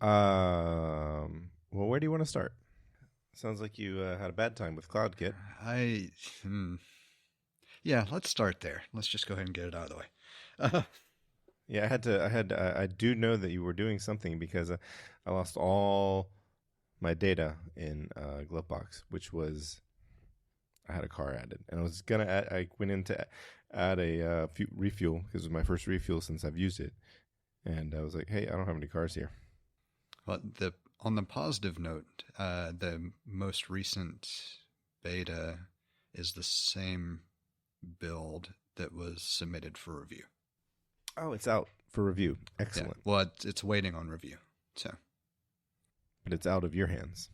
Well, where do you want to start? Sounds like you had a bad time with CloudKit. Yeah, let's start there. Let's just go ahead and get it out of the way. Yeah, I do know that you were doing something because I lost all my data in Glovebox, which was I had a car added, and I went in to add a refuel because it was my first refuel since I've used it, and I was like, hey, I don't have any cars here. Well, on the positive note, the most recent beta is the same build that was submitted for review. Oh, it's out for review. Excellent. Yeah. Well, it's waiting on review. So, but it's out of your hands.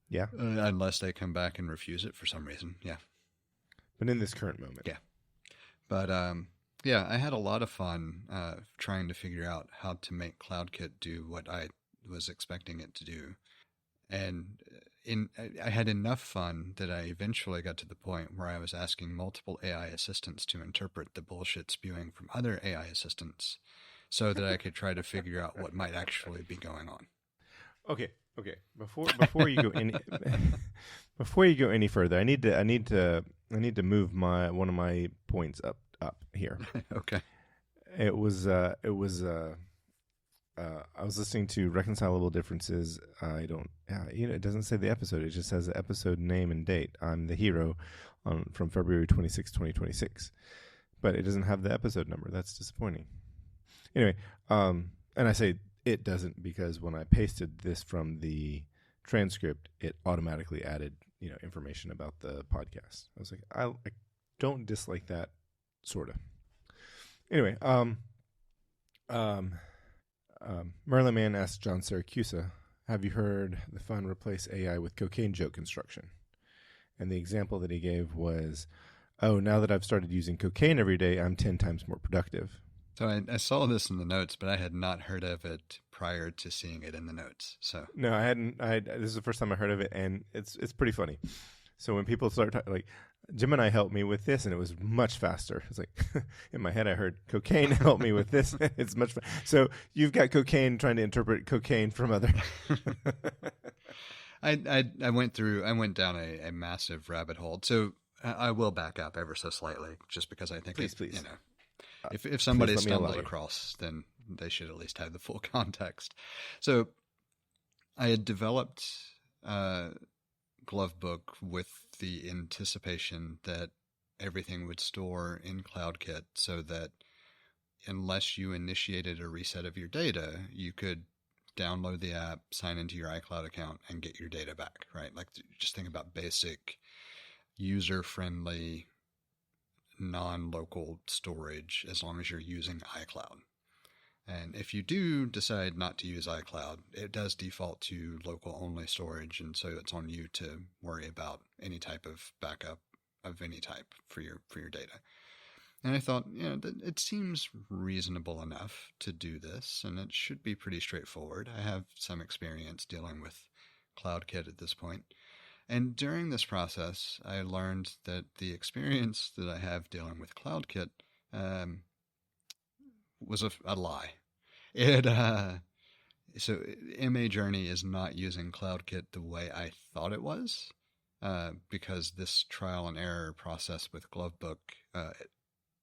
Yeah. Unless they come back and refuse it for some reason. Yeah. But in this current moment. Yeah. But yeah, I had a lot of fun trying to figure out how to make CloudKit do what I was expecting it to do. And I had enough fun that I eventually got to the point where I was asking multiple AI assistants to interpret the bullshit spewing from other AI assistants so that I could try to figure out what might actually be going on. Okay. Before you go any further, I need to move one of my points up here. Okay. I was listening to Reconcilable Differences. It doesn't say the episode. It just says the episode name and date. I'm the hero from February 26, 2026. But it doesn't have the episode number. That's disappointing. Anyway, and I say it doesn't because when I pasted this from the transcript, it automatically added, information about the podcast. I was like, I don't dislike that, sort of. Anyway, Merlin Man asked John Siracusa, have you heard the fun replace AI with cocaine joke construction? And the example that he gave was, oh, now that I've started using cocaine every day, I'm 10 times more productive. So I saw this in the notes, but I had not heard of it prior to seeing it in the notes. So no, I hadn't. This is the first time I heard of it, and it's pretty funny. So when people start like, Jim and I helped me with this, and it was much faster. It's like in my head, I heard cocaine help me with this. It's much faster. So you've got cocaine trying to interpret cocaine from other. I went down a massive rabbit hole. So I will back up ever so slightly, just because I think please. If somebody stumbled across, then they should at least have the full context. So I had developed Glovebook with the anticipation that everything would store in CloudKit so that unless you initiated a reset of your data, you could download the app, sign into your iCloud account, and get your data back, right? Like, just think about basic, user-friendly, non-local storage as long as you're using iCloud. And if you do decide not to use iCloud, it does default to local-only storage, and so it's on you to worry about any type of backup of any type for your data. And I thought, it seems reasonable enough to do this, and it should be pretty straightforward. I have some experience dealing with CloudKit at this point. And during this process, I learned that the experience that I have dealing with CloudKit was a lie. So MA Journey is not using CloudKit the way I thought it was, because this trial and error process with Glovebook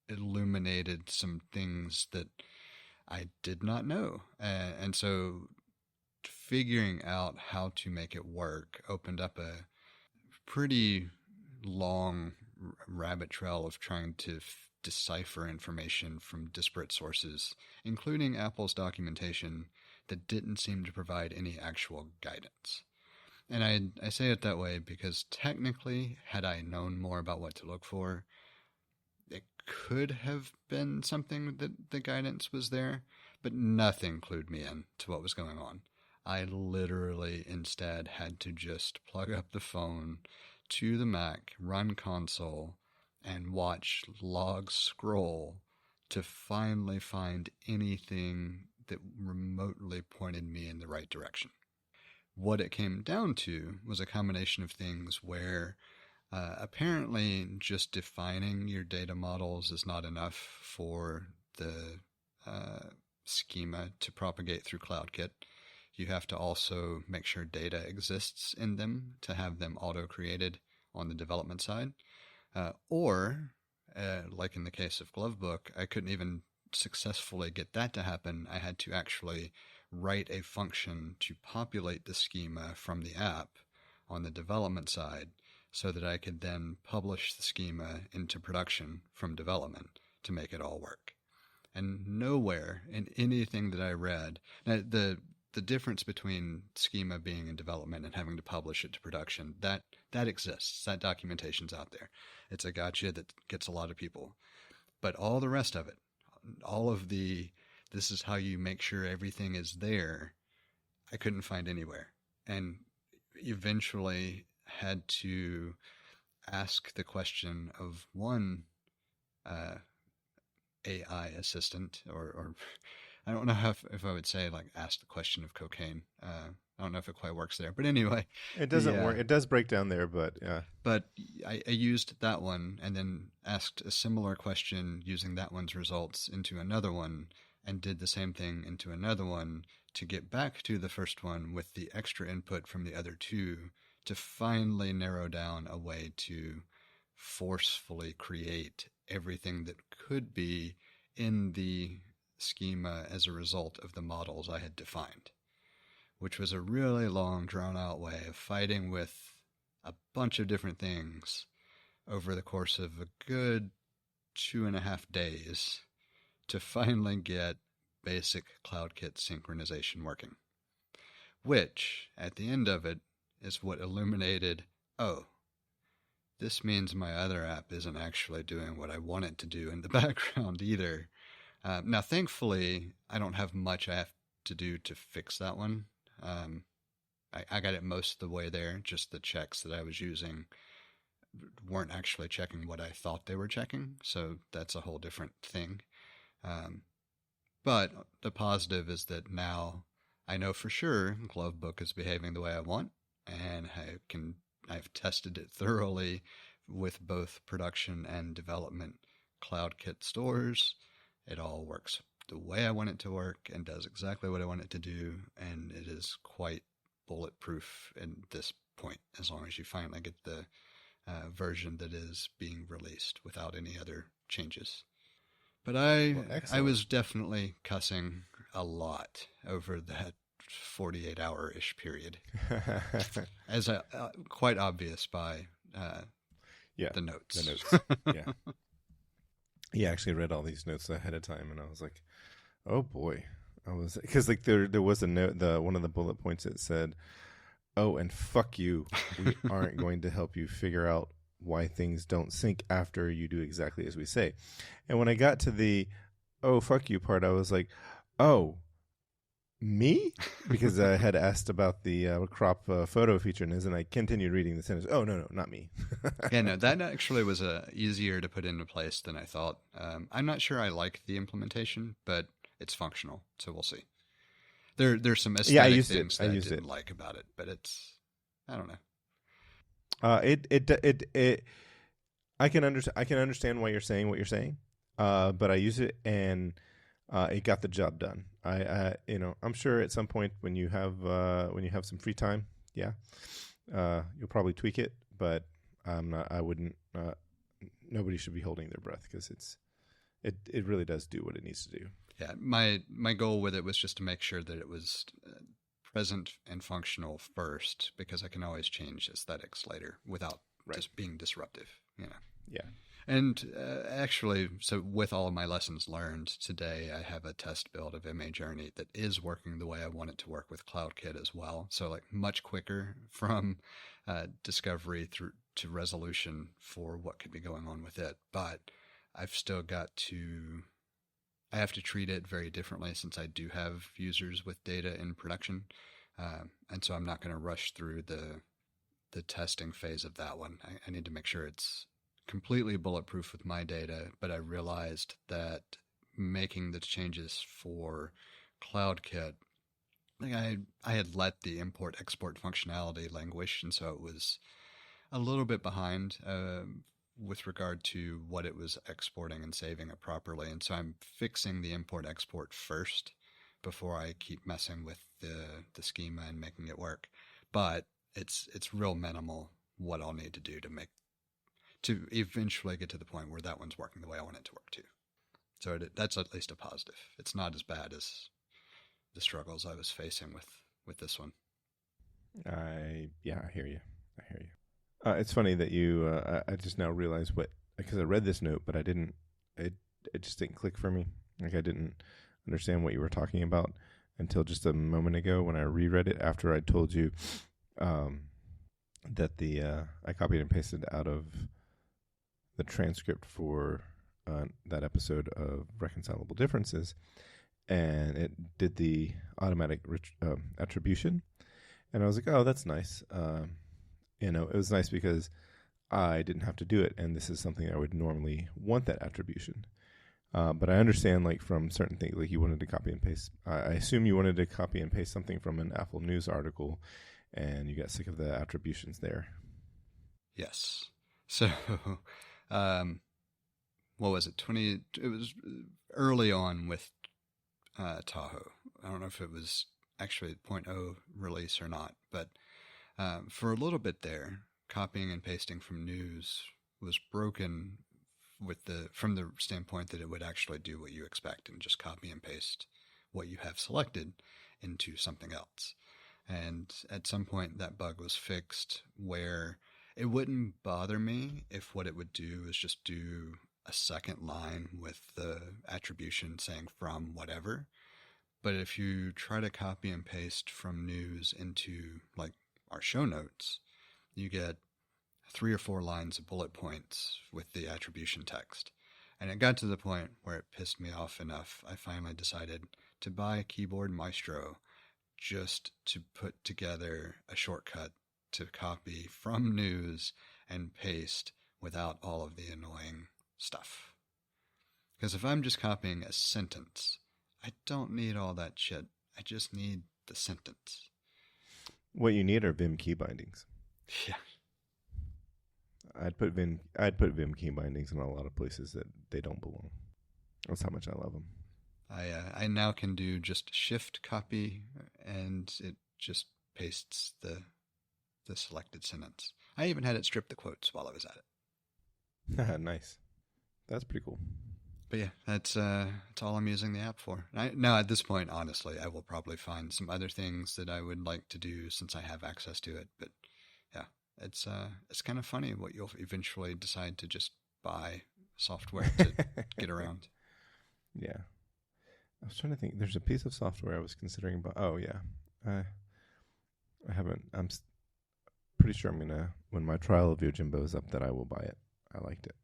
illuminated some things that I did not know. And so figuring out how to make it work opened up a pretty long rabbit trail of trying to decipher information from disparate sources, including Apple's documentation that didn't seem to provide any actual guidance. And I say it that way because technically, had I known more about what to look for, it could have been something that the guidance was there, but nothing clued me in to what was going on. I literally instead had to just plug up the phone to the Mac, run console, and watch logs scroll to finally find anything that remotely pointed me in the right direction. What it came down to was a combination of things where apparently just defining your data models is not enough for the schema to propagate through CloudKit. you have to also make sure data exists in them to have them auto-created on the development side. Like in the case of Glovebook, I couldn't even successfully get that to happen. I had to actually write a function to populate the schema from the app on the development side so that I could then publish the schema into production from development to make it all work. And nowhere in anything that I read, now the difference between schema being in development and having to publish it to production, that exists. That documentation's out there. It's a gotcha that gets a lot of people. But all the rest of it, all of this is how you make sure everything is there, I couldn't find anywhere. And eventually had to ask the question of one AI assistant, or I don't know if I would say like ask the question of cocaine. I don't know if it quite works there, but anyway, it doesn't work. It does break down there, but yeah. But I used that one and then asked a similar question using that one's results into another one, and did the same thing into another one to get back to the first one with the extra input from the other two to finally narrow down a way to forcefully create everything that could be in the schema as a result of the models I had defined, which was a really long, drawn-out way of fighting with a bunch of different things over the course of a good 2.5 days to finally get basic CloudKit synchronization working, which, at the end of it, is what illuminated, oh, this means my other app isn't actually doing what I want it to do in the background either. Now, thankfully, I don't have much I have to do to fix that one. I got it most of the way there. Just the checks that I was using weren't actually checking what I thought they were checking, so that's a whole different thing. But the positive is that now I know for sure Glovebook is behaving the way I want, and I've tested it thoroughly with both production and development CloudKit stores. It all works the way I want it to work and does exactly what I want it to do, and it is quite bulletproof at this point, as long as you finally get the version that is being released without any other changes. But I was definitely cussing a lot over that 48-hour-ish period, as quite obvious by the notes. The notes, yeah. He actually read all these notes ahead of time, and I was like, "Oh boy!" Because like there was a note, one of the bullet points that said, "Oh, and fuck you, we aren't going to help you figure out why things don't sync after you do exactly as we say." And when I got to the "oh fuck you" part, I was like, "Oh, me?" Because I had asked about the crop photo feature, and as I continued reading the sentence, "Oh no, not me." Yeah, no, that actually was easier to put into place than I thought. I'm not sure I like the implementation, but it's functional, so we'll see. There's some aesthetic things that I didn't like about it, but I don't know. I can understand why you're saying what you're saying, but I use it and it got the job done. I'm sure at some point when you have some free time, you'll probably tweak it, but I wouldn't. Nobody should be holding their breath because it really does do what it needs to do. Yeah, my goal with it was just to make sure that it was present and functional first, because I can always change aesthetics later without just being disruptive. Yeah. And actually, so with all of my lessons learned today, I have a test build of MA Journey that is working the way I want it to work with CloudKit as well. So like much quicker from discovery through to resolution for what could be going on with it. But I've still I have to treat it very differently since I do have users with data in production. And so I'm not going to rush through the testing phase of that one. I need to make sure it's completely bulletproof with my data, but I realized that making the changes for CloudKit, I had let the import-export functionality languish, and so it was a little bit behind with regard to what it was exporting and saving it properly. And so I'm fixing the import-export first before I keep messing with the schema and making it work. But it's real minimal what I'll need to do to eventually get to the point where that one's working the way I want it to work too. So that's at least a positive. It's not as bad as the struggles I was facing with this one. I hear you. It's funny that you. I just now realized because I read this note, but I didn't. It just didn't click for me. Like I didn't understand what you were talking about until just a moment ago when I reread it after I told you that I copied and pasted out of the transcript for that episode of Reconcilable Differences, and it did the automatic attribution, and I was like, oh, that's nice. It was nice because I didn't have to do it, and this is something I would normally want that attribution. But I understand, like, from certain things, like you wanted to copy and paste. I assume you wanted to copy and paste something from an Apple News article, and you got sick of the attributions there. Yes. So, what was it? It was early on with Tahoe. I don't know if it was actually 0.0 release or not, but for a little bit there, copying and pasting from news was broken from the standpoint that it would actually do what you expect and just copy and paste what you have selected into something else. And at some point that bug was fixed where it wouldn't bother me if what it would do is just do a second line with the attribution saying from whatever. But if you try to copy and paste from news into like our show notes, you get 3 or 4 lines of bullet points with the attribution text. And it got to the point where it pissed me off enough. I finally decided to buy Keyboard Maestro just to put together a shortcut to copy from news and paste without all of the annoying stuff. Because if I'm just copying a sentence, I don't need all that shit. I just need the sentence. What you need are VIM Keybindings. Yeah. I'd put VIM Keybindings in a lot of places that they don't belong. That's how much I love them. I now can do just shift copy, and it just pastes the selected sentence. I even had it strip the quotes while I was at it. Nice. That's pretty cool. But yeah, that's all I'm using the app for. Now at this point, honestly, I will probably find some other things that I would like to do since I have access to it. But yeah, it's kind of funny what you'll eventually decide to just buy software to get around. Yeah. I was trying to think. There's a piece of software I was considering, but oh yeah, I haven't. I'm pretty sure I'm gonna, when my trial of Yojimbo is up, that I will buy it. I liked it.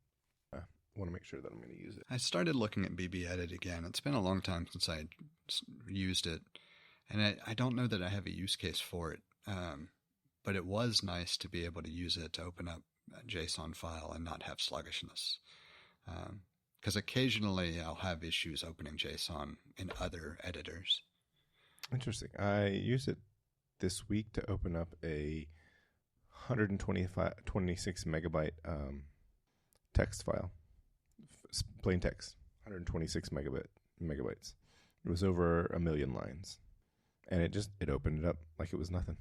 I want to make sure that I'm going to use it. I started looking at BB Edit again. It's been a long time since I used it, and I don't know that I have a use case for it. But it was nice to be able to use it to open up a JSON file and not have sluggishness. Because occasionally I'll have issues opening JSON in other editors. Interesting. I used it this week to open up a 26 megabyte text file, plain text, 126 megabytes. It was over 1 million lines, and it opened it up like it was nothing.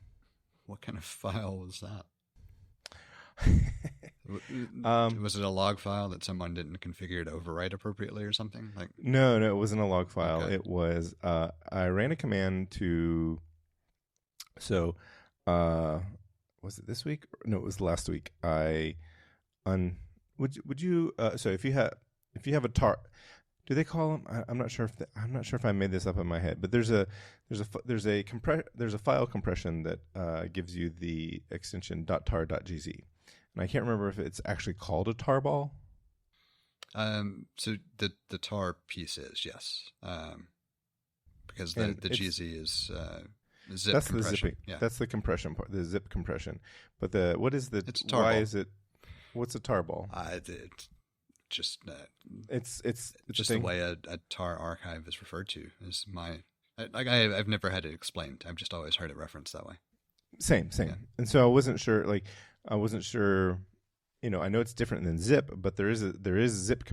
What kind of file was that? Was it a log file that someone didn't configure to overwrite appropriately or something? No, it wasn't a log file. Okay. It was I ran a command to. So, was it this week? No, it was last week. Would you so if you have a tar, do they call them? I'm not sure if I made this up in my head, but there's a file compression that gives you the extension .tar.gz. And I can't remember if it's actually called a tarball. So the tar piece is, yes. Because the GZ is zip that's compression. The zipping. Yeah. That's the compression part, the zip compression. But it's tarball. Why is it, what's a tarball? It's just it's just the way a tar archive is referred to. Is I've never had it explained. I've just always heard it referenced that way. Same. Yeah. And so I wasn't sure. I know it's different than zip, but there is zip.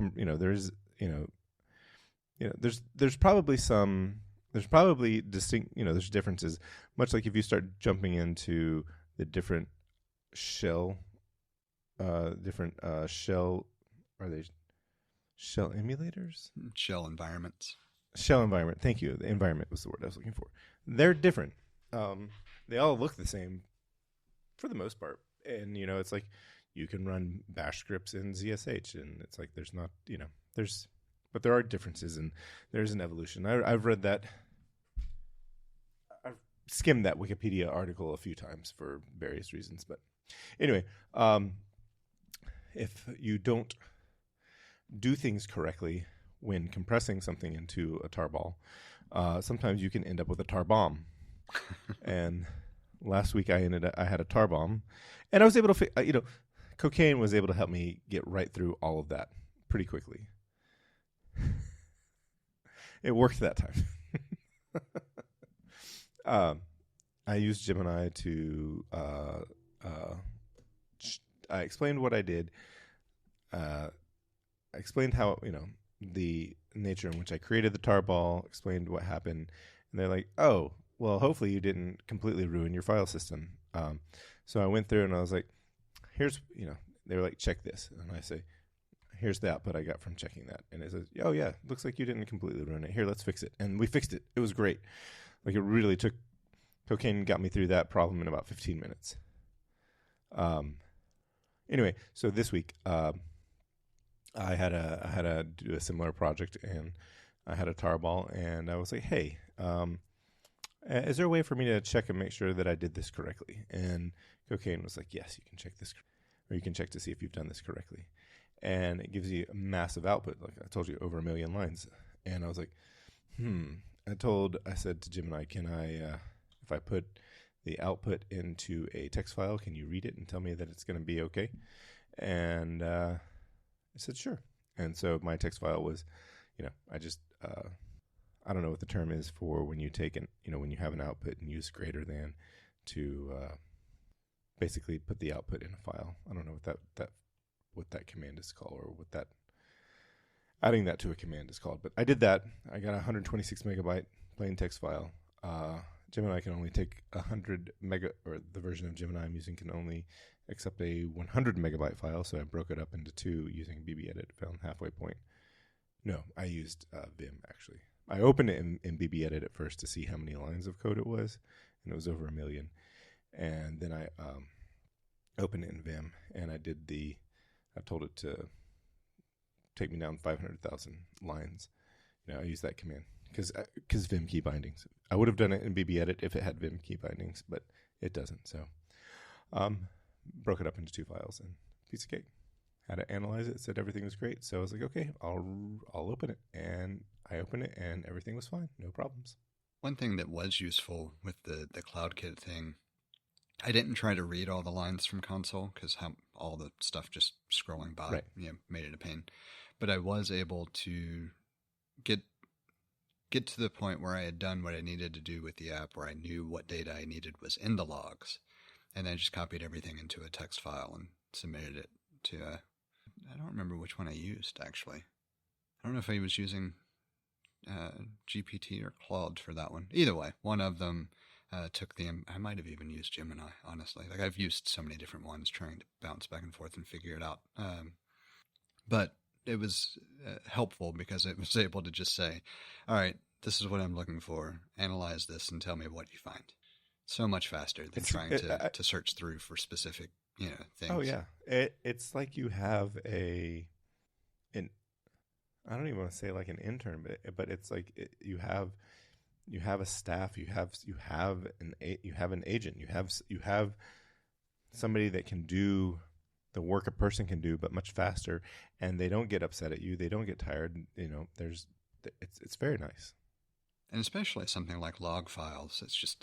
There's probably some there's probably distinct, there's differences. Much like if you start jumping into the different shell, are they shell emulators? Shell environments. Shell environment. Thank you. The environment was the word I was looking for. They're different. They all look the same for the most part. And, it's like you can run bash scripts in ZSH, and it's like there's not, but there are differences, and there's an evolution. I've read that. I've skimmed that Wikipedia article a few times for various reasons. But anyway, if you don't do things correctly when compressing something into a tarball, sometimes you can end up with a tar bomb. And last week I had a tar bomb, and I was able to, cocaine was able to help me get right through all of that pretty quickly. It worked that time. I used Gemini to, I explained what I did. I explained how, the nature in which I created the tarball, explained what happened, and they're like, oh, well, hopefully you didn't completely ruin your file system. So I went through and I was like, here's, they were like, check this. And I say, here's the output I got from checking that. And it says, oh yeah, looks like you didn't completely ruin it. Here, let's fix it. And we fixed it. It was great. Like, it really took, cocaine got me through that problem in about 15 minutes. Anyway, so this week, I had to do a similar project, and I had a tarball, and I was like, hey, is there a way for me to check and make sure that I did this correctly? And cocaine was like, yes, you can check this, or you can check to see if you've done this correctly. And it gives you a massive output. Like I told you, over 1 million lines. And I was like, I said to Gemini, can I, if I put the output into a text file, can you read it and tell me that it's going to be okay? And I said, sure. And so my text file was, I just, I don't know what the term is for when you take an, when you have an output and use greater than to basically put the output in a file. I don't know what that command is called, or what that, adding that to a command is called. But I did that. I got a 126 megabyte plain text file. Gemini can only take 100 mega, or the version of Gemini I'm using can only accept a 100 megabyte file. So I broke it up into two using BBEdit, found halfway point. No, I used VIM actually. I opened it in BBEdit at first to see how many lines of code it was, and it was over 1 million. And then I opened it in VIM, and I told it to take me down 500,000 lines. I used that command because VIM Keybindings. I would have done it in BBEdit if it had VIM Keybindings, but it doesn't. So broke it up into two files, and piece of cake. Had to analyze it. Said everything was great. So I was like, okay, I'll open it. And I opened it, and everything was fine. No problems. One thing that was useful with the CloudKit thing, I didn't try to read all the lines from console because all the stuff just scrolling by made it a pain. But I was able to get to the point where I had done what I needed to do with the app, where I knew what data I needed was in the logs. And I just copied everything into a text file and submitted it to I don't remember which one I used, actually. I don't know if I was using GPT or Claude for that one. Either way, one of them took I might have even used Gemini, honestly. Like, I've used so many different ones trying to bounce back and forth and figure it out. But it was helpful because it was able to just say, all right, this is what I'm looking for. Analyze this and tell me what you find. So much faster than trying to search through for specific things. Oh, yeah. It's like you have I don't even want to say like an intern, but it's like you have a staff, you have an agent, you have somebody that can do the work a person can do, but much faster, and they don't get upset at you, they don't get tired. It's very nice. And especially something like log files, it's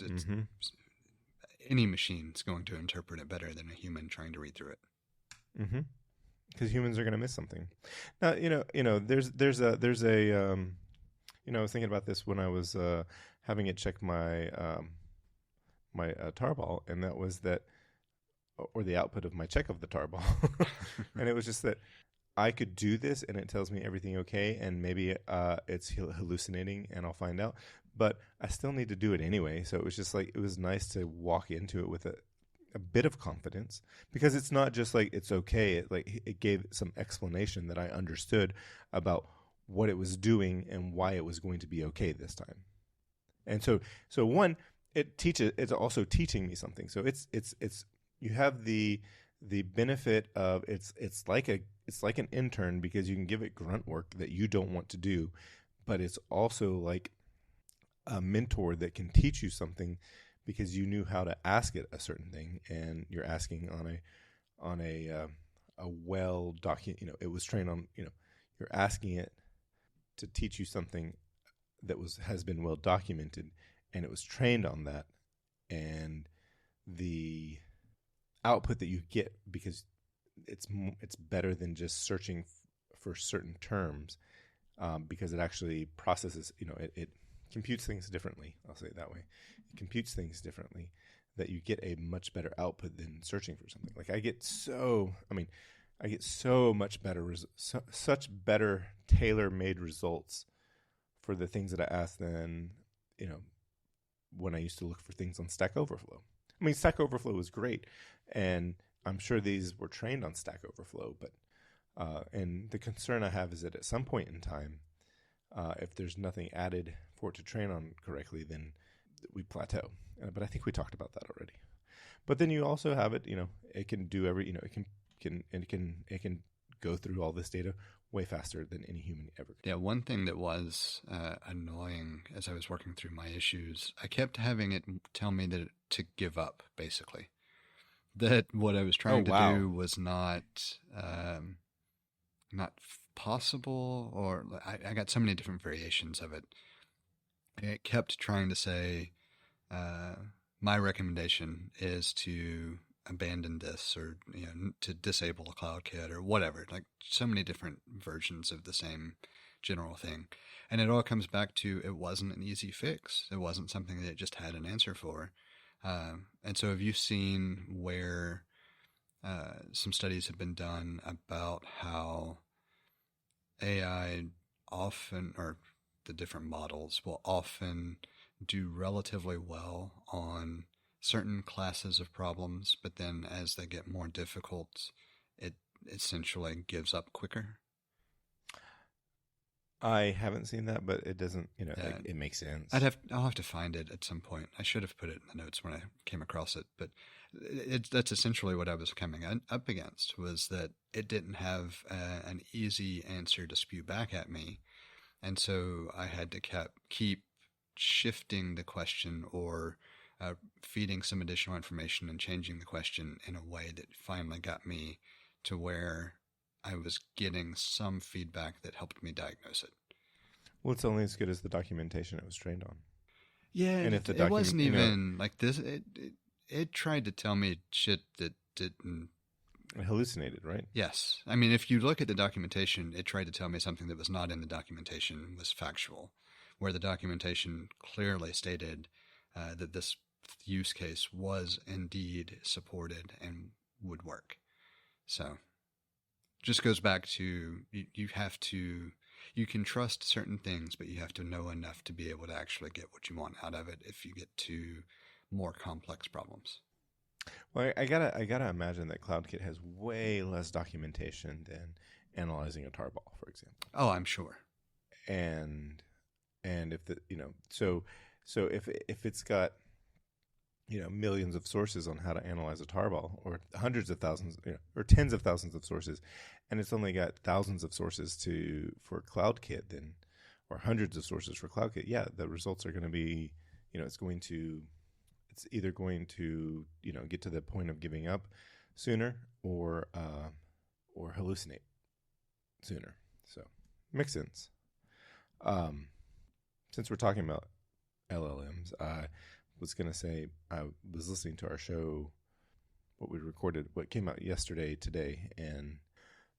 any machine's going to interpret it better than a human trying to read through it. Mm-hmm. Because humans are going to miss something. Now, there's a I was thinking about this when I was having it check my my tarball, and that was that, or the output of my check of the tarball, and it was just that I could do this, and it tells me everything okay, and maybe it's hallucinating, and I'll find out. but I still need to do it anyway. So it was just like, it was nice to walk into it with a bit of confidence, because it's not just like it's okay. It gave some explanation that I understood about what it was doing and why it was going to be okay this time. And so one, it's also teaching me something. So it's you have the benefit of it's like an intern, because you can give it grunt work that you don't want to do, but it's also like a mentor that can teach you something, because you knew how to ask it a certain thing, and you're asking on a well document. It was trained on. You're asking it to teach you something that has been well documented, and it was trained on that, and the output that you get, because it's better than just searching for certain terms, because it actually processes. It computes things differently. I'll say it that way. It computes things differently, that you get a much better output than searching for something. Like I get so much better, such better tailor-made results for the things that I ask than, when I used to look for things on Stack Overflow. I mean, Stack Overflow was great, and I'm sure these were trained on Stack Overflow, but and the concern I have is that at some point in time, if there's nothing added for it to train on correctly, then we plateau. But I think we talked about that already. But then you also have it, it can do it can go through all this data way faster than any human ever could. Yeah, one thing that was annoying as I was working through my issues, I kept having it tell me to give up, basically. That what I was trying to do was not possible, or I got so many different variations of it. It kept trying to say, my recommendation is to abandon this, or to disable a CloudKit, or whatever. Like so many different versions of the same general thing, and it all comes back to it wasn't an easy fix. It wasn't something that it just had an answer for. And so, have you seen where some studies have been done about how AI often, or the different models will often do relatively well on certain classes of problems, but then as they get more difficult, it essentially gives up quicker? I haven't seen that, but it doesn't, it makes sense. I'll have to find it at some point. I should have put it in the notes when I came across it, but that's essentially what I was coming up against, was that it didn't have an easy answer to spew back at me. And so I had to keep shifting the question, or feeding some additional information and changing the question in a way that finally got me to where I was getting some feedback that helped me diagnose it. Well, it's only as good as the documentation it was trained on. Yeah, and if it wasn't even like this. It tried to tell me shit that didn't. It hallucinated, right? Yes. I mean, if you look at the documentation, it tried to tell me something that was not in the documentation was factual, where the documentation clearly stated that this use case was indeed supported and would work. So just goes back to you can trust certain things, but you have to know enough to be able to actually get what you want out of it if you get to more complex problems. Well, I gotta imagine that CloudKit has way less documentation than analyzing a tarball, for example. Oh, I'm sure. And if so if it's got millions of sources on how to analyze a tarball, or hundreds of thousands, or tens of thousands of sources, and it's only got thousands of sources for CloudKit, then, or hundreds of sources for CloudKit, yeah, the results are going to be, it's either going to get to the point of giving up sooner, or hallucinate sooner. So makes sense. Since we're talking about LLMs, I was going to say, I was listening to our show, what came out today, and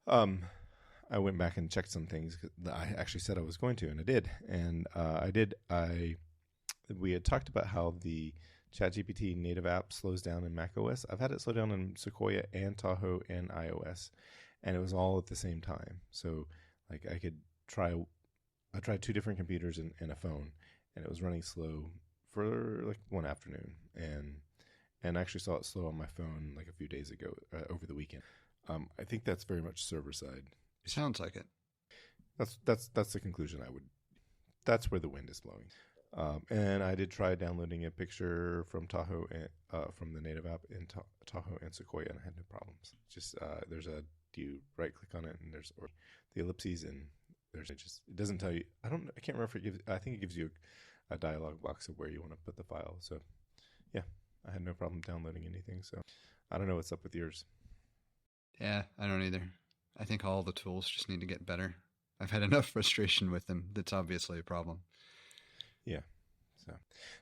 I went back and checked some things that I actually said I was going to, and I did. And we had talked about how the ChatGPT native app slows down in macOS. I've had it slow down in Sequoia and Tahoe and iOS, and it was all at the same time. So like I tried two different computers and a phone, and it was running slow for like one afternoon, and I actually saw it slow on my phone like a few days ago over the weekend. I think that's very much server side. Sounds like it. That's the conclusion I would. That's where the wind is blowing. And I did try downloading a picture from Tahoe and from the native app in Tahoe and Sequoia, and I had no problems. Just you right click on it, and there's the ellipses, and it doesn't tell you. I can't remember if it gives. I think it gives you a dialog box of where you want to put the file. So yeah, I had no problem downloading anything. So I don't know what's up with yours. Yeah, I don't either. I think all the tools just need to get better. I've had enough frustration with them. That's obviously a problem. Yeah. So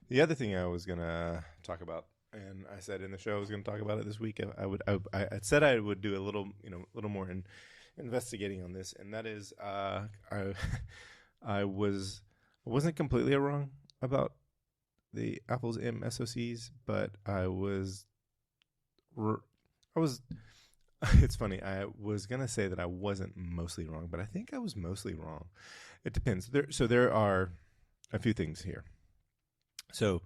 the other thing I was going to talk about, and I said in the show I was going to talk about it this week, I said I would do a little more investigating on this, and that is I wasn't completely wrong about the Apple's M SoCs, but I was it's funny. I was going to say that I wasn't mostly wrong, but I think I was mostly wrong. It depends. There are a few things here. So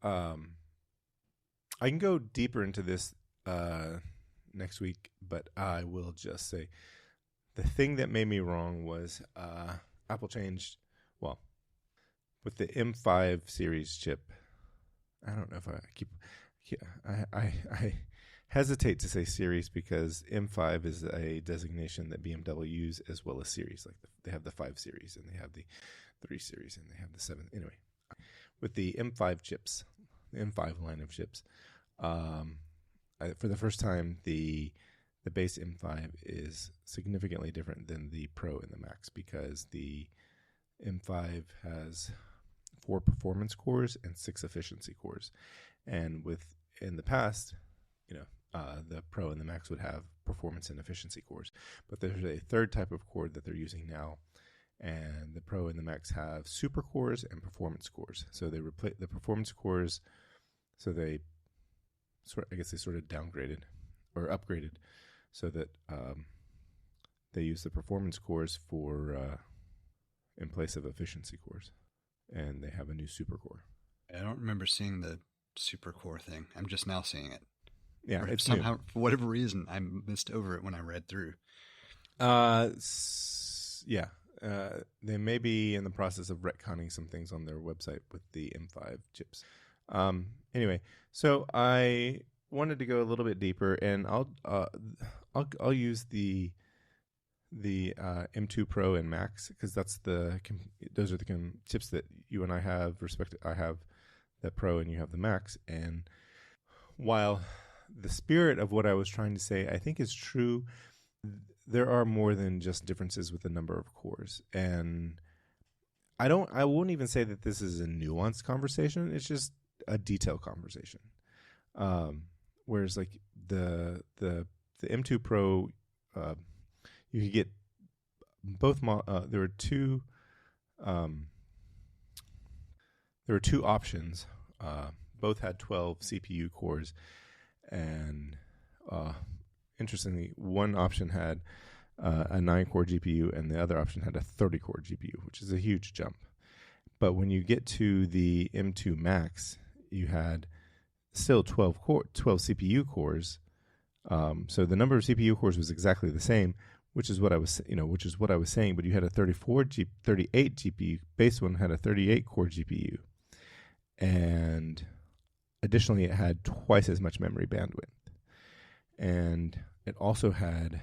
I can go deeper into this next week, but I will just say the thing that made me wrong was Apple changed, with the M5 series chip. I don't know if I hesitate to say series because M5 is a designation that BMW use as well as series. Like they have the 5 series and they have the 3 series and they have the 7. Anyway, with the M5 chips, the M5 line of chips, for the first time, the base M5 is significantly different than the Pro and the Max because the M5 has 4 performance cores and 6 efficiency cores, and in the past, the Pro and the Max would have performance and efficiency cores, but there's a third type of core that they're using now, and the Pro and the Max have super cores and performance cores. So they replace the performance cores, so they sort of downgraded or upgraded, so that they use the performance cores for in place of efficiency cores, and they have a new super core. I don't remember seeing the super core thing. I'm just now seeing it. Yeah, it's somehow new. For whatever reason I missed over it when I read through. Yeah. They may be in the process of retconning some things on their website with the M5 chips. Anyway, so I wanted to go a little bit deeper, and I'll use the M2 Pro and Max because those are the chips that you and I have. I have the Pro and you have the Max, and while the spirit of what I was trying to say I think is true, there are more than just differences with the number of cores, and I won't even say that this is a nuanced conversation. It's just a detailed conversation. Whereas like the M2 Pro, you could get both. There were two options. Both had 12 CPU cores, and interestingly, one option had a 9-core GPU, and the other option had a 30-core GPU, which is a huge jump. But when you get to the M2 Max, you had still 12 CPU cores. So the number of CPU cores was exactly the same, which is what I was saying. But you had a 38 GPU. Base one had a 38-core GPU, and additionally, it had twice as much memory bandwidth. And it also had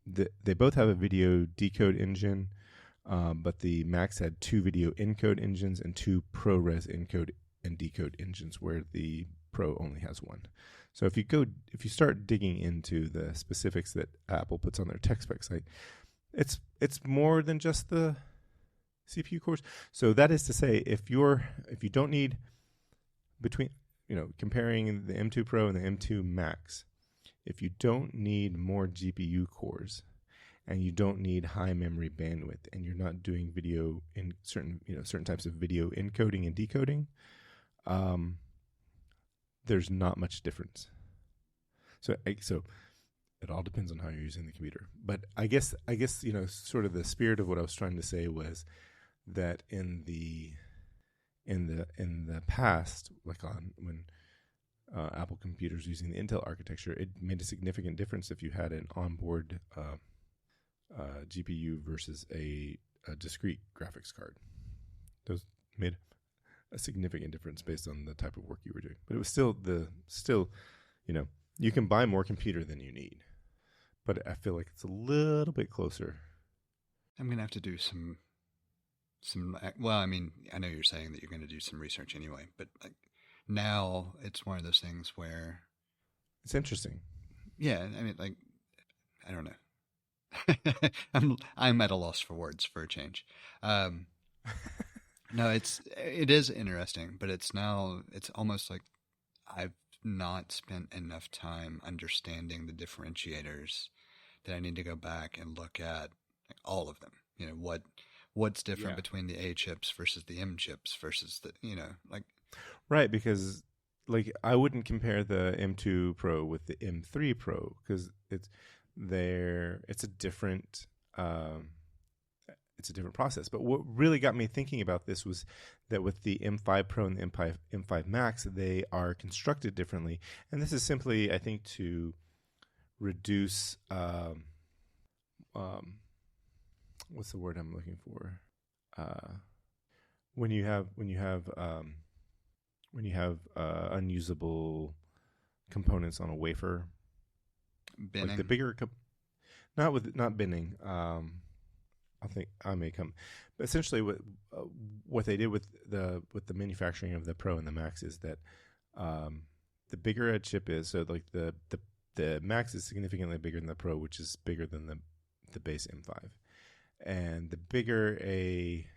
they both have a video decode engine, but the Max had 2 video encode engines and 2 ProRes encode and decode engines, where the Pro only has 1. So if you start digging into the specifics that Apple puts on their tech spec site, it's more than just the CPU cores. So that is to say, if you don't need between comparing the M2 Pro and the M2 Max, if you don't need more GPU cores and you don't need high memory bandwidth, and you're not doing video in certain types of video encoding and decoding, there's not much difference. So it all depends on how you're using the computer. But I guess sort of the spirit of what I was trying to say was that in the past, like on when Apple computers using the Intel architecture, it made a significant difference if you had an onboard GPU versus a discrete graphics card. Those made a significant difference based on the type of work you were doing. But it was still, you can buy more computer than you need. But I feel like it's a little bit closer. I'm going to have to do some, well, I mean, I know you're saying that you're going to do some research anyway, but like now it's one of those things where it's interesting. Yeah. I mean, like, I don't know. I'm at a loss for words for a change. No, it is interesting, but it's almost like I've not spent enough time understanding the differentiators that I need to go back and look at like, all of them. You know, what's different between the A chips versus the M chips versus the, like. Right, because like I wouldn't compare the M2 Pro with the M3 Pro because it's a different process. But what really got me thinking about this was that with the M5 Pro and the M5 Max, they are constructed differently, and this is simply, I think, to reduce what's the word I'm looking for? When you have unusable components on a wafer, binning. Like the bigger, not binning. I think I may come. But essentially, what they did with the manufacturing of the Pro and the Max is that the bigger a chip is, so like the Max is significantly bigger than the Pro, which is bigger than the base M5, and the bigger a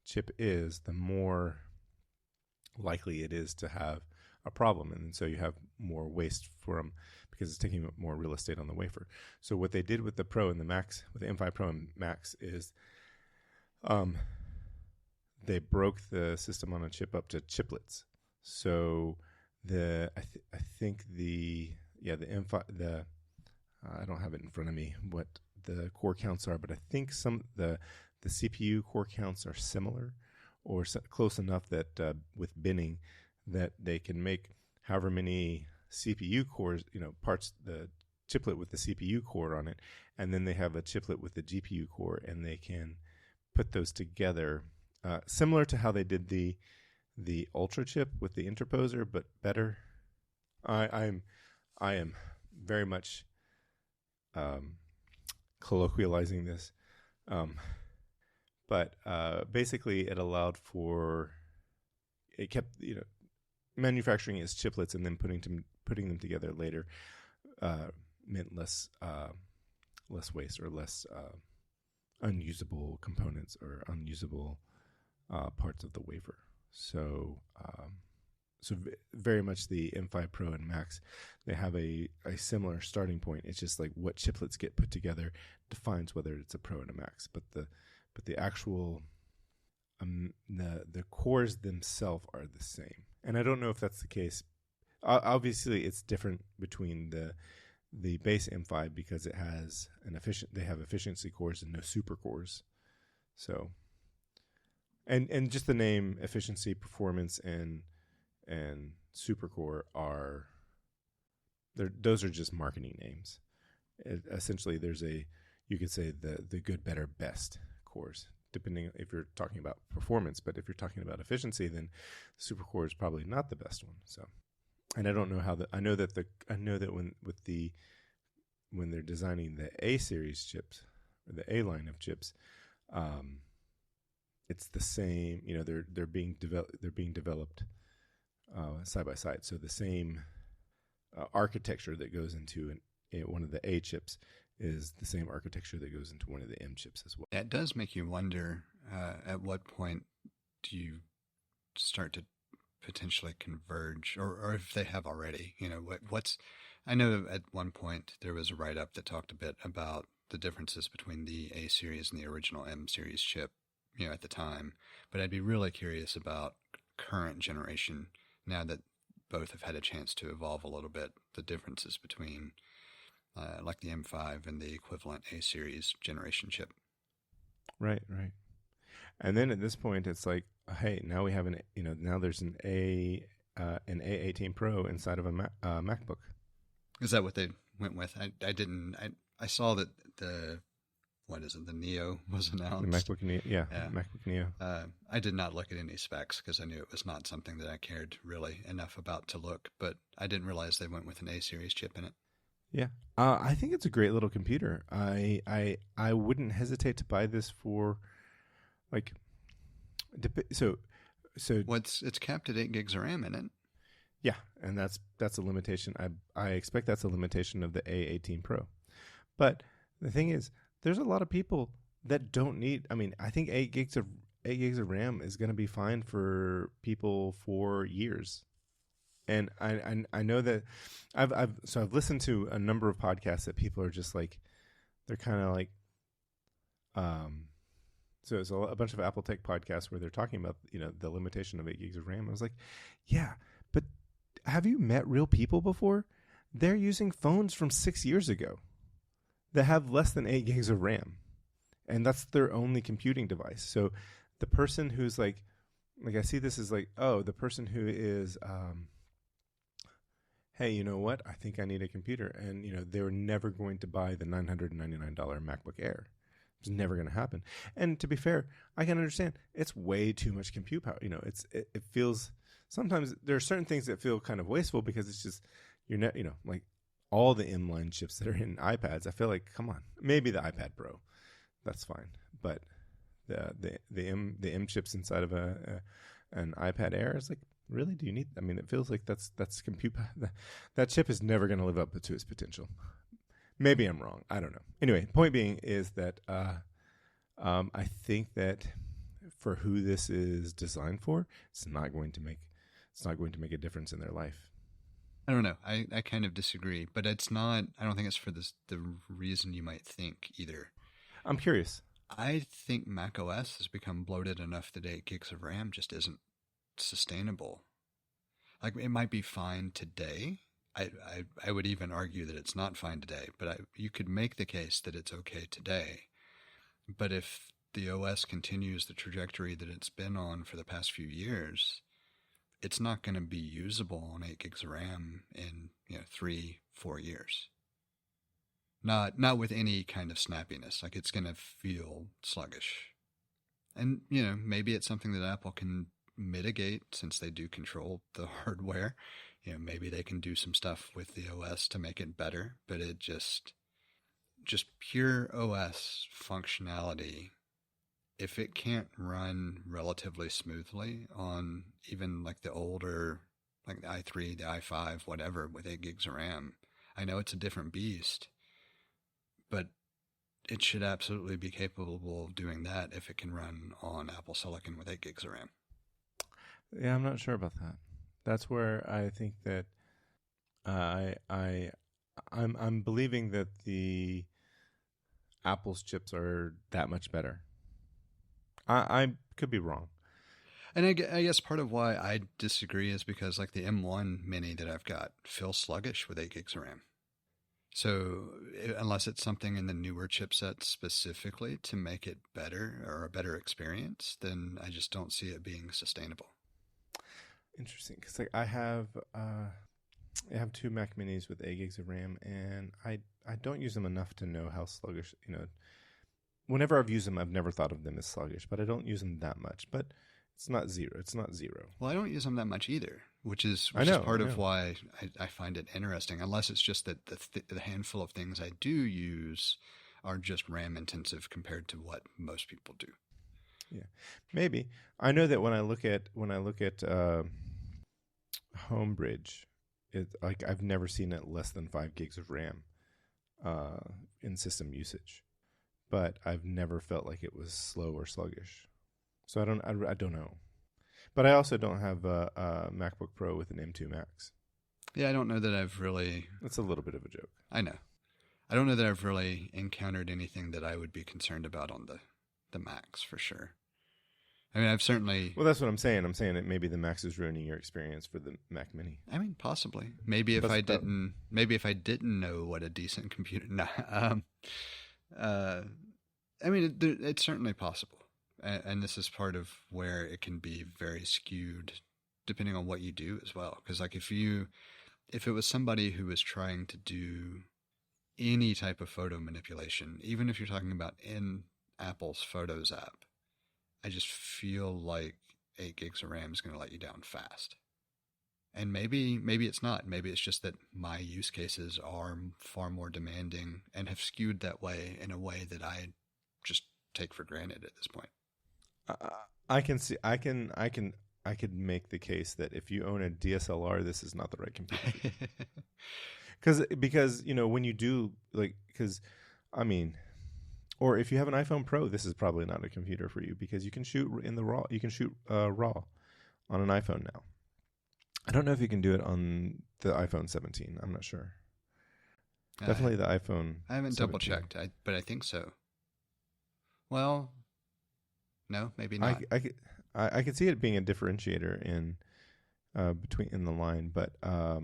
chip is, the more likely it is to have a problem, and so you have more waste from because it's taking up more real estate on the wafer. So what they did with the Pro and the Max, with the M5 Pro and Max, is they broke the system on a chip up to chiplets. So I think the M5 I don't have it in front of me what the core counts are, but I think the CPU core counts are similar or close enough that with binning that they can make however many CPU cores, parts, the chiplet with the CPU core on it, and then they have a chiplet with the GPU core, and they can put those together, similar to how they did the Ultra chip with the interposer, but better. I am very much colloquializing this, but basically it allowed for, it kept manufacturing as chiplets and then putting them together later meant less waste or less unusable components or unusable parts of the wafer. So very much the M5 Pro and Max, they have a similar starting point. It's just like what chiplets get put together defines whether it's a Pro and a Max. But the actual the cores themselves are the same. And I don't know if that's the case. Obviously, it's different between the base M5 because it has they have efficiency cores and no super cores. So, and just the name efficiency, performance, and supercore those are just marketing names. Essentially, you could say the good, better, best cores, depending if you're talking about performance. But if you're talking about efficiency, then supercore is probably not the best one. So, and I don't know how I know that when they're designing the A series chips or the A line of chips, it's the same. They're being developed side by side. So the same architecture that goes into one of the A chips is the same architecture that goes into one of the M chips as well. That does make you wonder, at what point do you start to potentially converge, or if they have already, I know at one point there was a write-up that talked a bit about the differences between the A series and the original M series chip, at the time, but I'd be really curious about current generation now that both have had a chance to evolve a little bit, the differences between like the M5 and the equivalent A series generation chip. Right. And then at this point, it's like, hey, now we have now there's an A18 Pro inside of a MacBook. Is that what they went with? I saw that the Neo was announced. The MacBook Neo, MacBook Neo. I did not look at any specs because I knew it was not something that I cared really enough about to look, but I didn't realize they went with an A-series chip in it. Yeah, I think it's a great little computer. I wouldn't hesitate to buy this for, like, so. It's capped at 8 gigs of RAM in it. Yeah, and that's a limitation. I expect that's a limitation of the A18 Pro. But the thing is, there's a lot of people that don't need. I mean, I think 8 gigs of RAM is going to be fine for people for years. And I know that I've listened to a number of podcasts that people are just like, they're kind of like, so it's a bunch of Apple Tech podcasts where they're talking about, the limitation of 8 gigs of RAM. I was like, yeah, but have you met real people before? They're using phones from 6 years ago that have less than 8 gigs of RAM, and that's their only computing device. So the person who's like I see this as like, oh, the person who is, hey, you know what? I think I need a computer. And, they were never going to buy the $999 MacBook Air. It's never going to happen. And to be fair, I can understand it's way too much compute power. It feels, sometimes there are certain things that feel kind of wasteful because it's just, like all the M-line chips that are in iPads. I feel like, come on, maybe the iPad Pro, that's fine. But the M chips inside of an iPad Air is like, really? Do you need? I mean, it feels like that's compute. That chip is never going to live up to its potential. Maybe I'm wrong. I don't know. Anyway, point being is that I think that for who this is designed for, it's not going to make a difference in their life. I don't know. I kind of disagree, but it's not. I don't think it's for the reason you might think either. I'm curious. I think macOS has become bloated enough that 8 gigs of RAM just isn't sustainable. Like, it might be fine today. I would even argue that it's not fine today, but you could make the case that it's okay today. But if the OS continues the trajectory that it's been on for the past few years, it's not going to be usable on 8 gigs of RAM in 3-4 years. Not with any kind of snappiness. Like, it's going to feel sluggish. And maybe it's something that Apple can mitigate since they do control the hardware. Maybe they can do some stuff with the OS to make it better, but it just pure OS functionality, if it can't run relatively smoothly on even like the older, like the i3, the i5, whatever, with 8 gigs of RAM, I know it's a different beast, but it should absolutely be capable of doing that if it can run on Apple Silicon with 8 gigs of RAM. Yeah, I'm not sure about that. That's where I think that I'm believing that the Apple's chips are that much better. I could be wrong. And I guess part of why I disagree is because like the M1 Mini that I've got feels sluggish with 8 gigs of RAM. So unless it's something in the newer chipset specifically to make it better or a better experience, then I just don't see it being sustainable. Interesting, because like I have 2 Mac Minis with 8 gigs of RAM, and I don't use them enough to know how sluggish. Whenever I've used them, I've never thought of them as sluggish, but I don't use them that much. But it's not zero. It's not zero. Well, I don't use them that much either, which is part of why I find it interesting. Unless it's just that the handful of things I do use are just RAM intensive compared to what most people do. Yeah, maybe. I know that when I look at Homebridge, like I've never seen it less than 5 gigs of RAM in system usage, but I've never felt like it was slow or sluggish. So I don't know, but I also don't have a MacBook Pro with an M2 Max. Yeah, I don't know that I've really. That's a little bit of a joke. I know. I don't know that I've really encountered anything that I would be concerned about on the Macs for sure. I mean, I've certainly. Well, that's what I'm saying. I'm saying that maybe the Max is ruining your experience for the Mac Mini. I mean, possibly. Maybe if I didn't know what a decent computer. No. I mean, it's certainly possible. And this is part of where it can be very skewed depending on what you do as well. Because like if it was somebody who was trying to do any type of photo manipulation, even if you're talking about in Apple's Photos app, I just feel like 8 gigs of RAM is going to let you down fast. And maybe it's not. Maybe it's just that my use cases are far more demanding and have skewed that way in a way that I just take for granted at this point. I could make the case that if you own a DSLR, this is not the right computer. Because when you do or if you have an iPhone Pro, this is probably not a computer for you because you can shoot in the RAW. You can shoot RAW on an iPhone now. I don't know if you can do it on the iPhone 17. I'm not sure. Definitely the iPhone. I haven't 17. double checked, but I think so. Well, no, maybe not. I could see it being a differentiator in the line, but I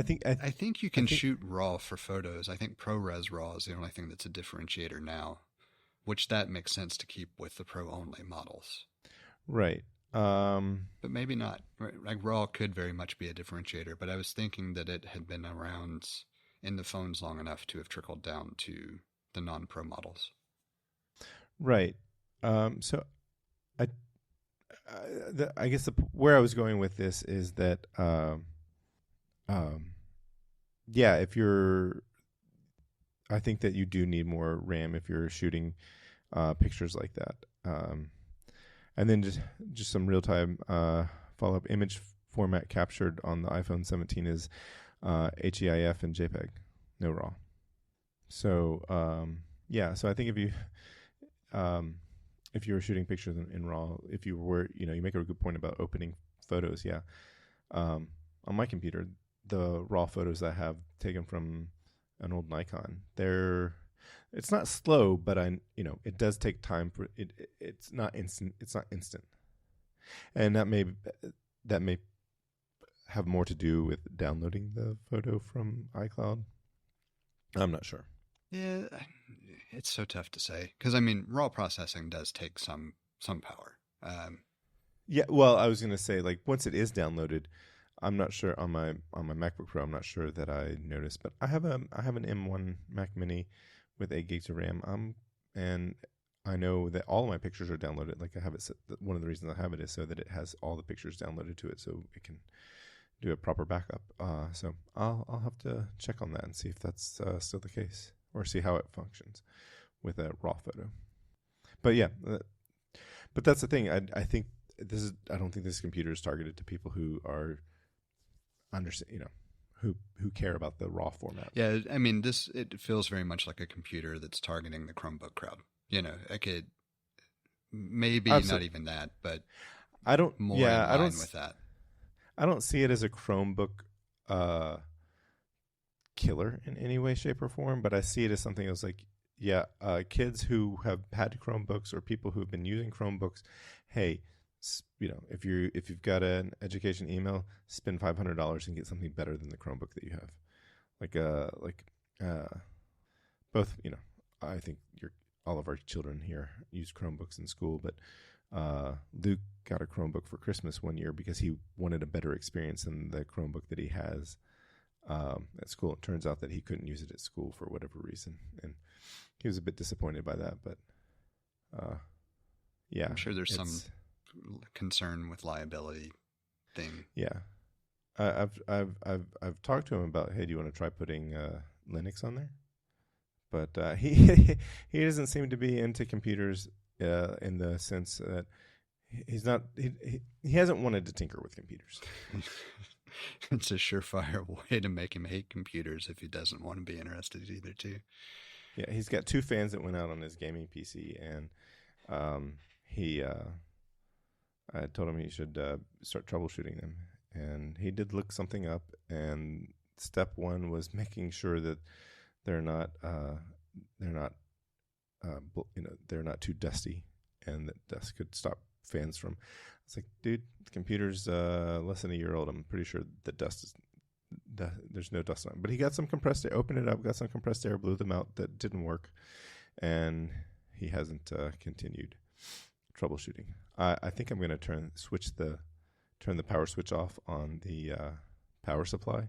think you can shoot RAW for photos. I think ProRes RAW is the only thing that's a differentiator now, which that makes sense to keep with the Pro only models. Right. But maybe not. Like RAW could very much be a differentiator, but I was thinking that it had been around in the phones long enough to have trickled down to the non-Pro models. Right. So I guess where I was going with this is that, I think that you do need more RAM if you're shooting pictures like that. And then just some real-time follow-up image format captured on the iPhone 17 is HEIF and JPEG, no RAW. So so I think if you were shooting pictures in RAW, if you were, you make a good point about opening photos. Yeah, on my computer, the RAW photos I have taken from an old Nikon, it's not slow, but it does take time for it. It's not instant. It's not instant, and that may have more to do with downloading the photo from iCloud. I'm not sure. Yeah, it's so tough to say because raw processing does take some power. Yeah, well, I was going to say once it is downloaded, I'm not sure on my MacBook Pro. I'm not sure that I noticed, but I have an M1 Mac Mini with 8 gigs of RAM. And I know that all of my pictures are downloaded. Like I have it set, one of the reasons I have it is so that it has all the pictures downloaded to it, so it can do a proper backup. So I'll have to check on that and see if that's still the case, or see how it functions with a RAW photo. But yeah, but that's the thing. I don't think this computer is targeted to people who are who care about the RAW format. Yeah, it feels very much like a computer that's targeting the Chromebook crowd. Maybe Absolutely. not even that, but I don't. More yeah, in line with that. I don't see it as a Chromebook killer in any way, shape, or form. But I see it as something that's kids who have had Chromebooks or people who have been using Chromebooks. Hey, if you've got an education email, spend $500 and get something better than the Chromebook that you have. Both. I think all of our children here use Chromebooks in school, but Luke got a Chromebook for Christmas one year because he wanted a better experience than the Chromebook that he has at school. It turns out that he couldn't use it at school for whatever reason, and he was a bit disappointed by that. But yeah, I'm sure there's some concern with liability thing. Yeah, I've talked to him about, hey, do you want to try putting Linux on there? But he doesn't seem to be into computers in the sense that he's not. He hasn't wanted to tinker with computers. It's a surefire way to make him hate computers if he doesn't want to be interested either, too. Yeah, he's got 2 fans that went out on his gaming PC, and I told him he should start troubleshooting them, and he did look something up. And step 1 was making sure that they're not too dusty, and that dust could stop fans from. It's like, dude, the computer's less than a year old. I'm pretty sure the there's no dust on it. But he got some compressed air, opened it up, got some compressed air, blew them out. That didn't work, and he hasn't continued troubleshooting. I think I'm going to turn the power switch off on the power supply,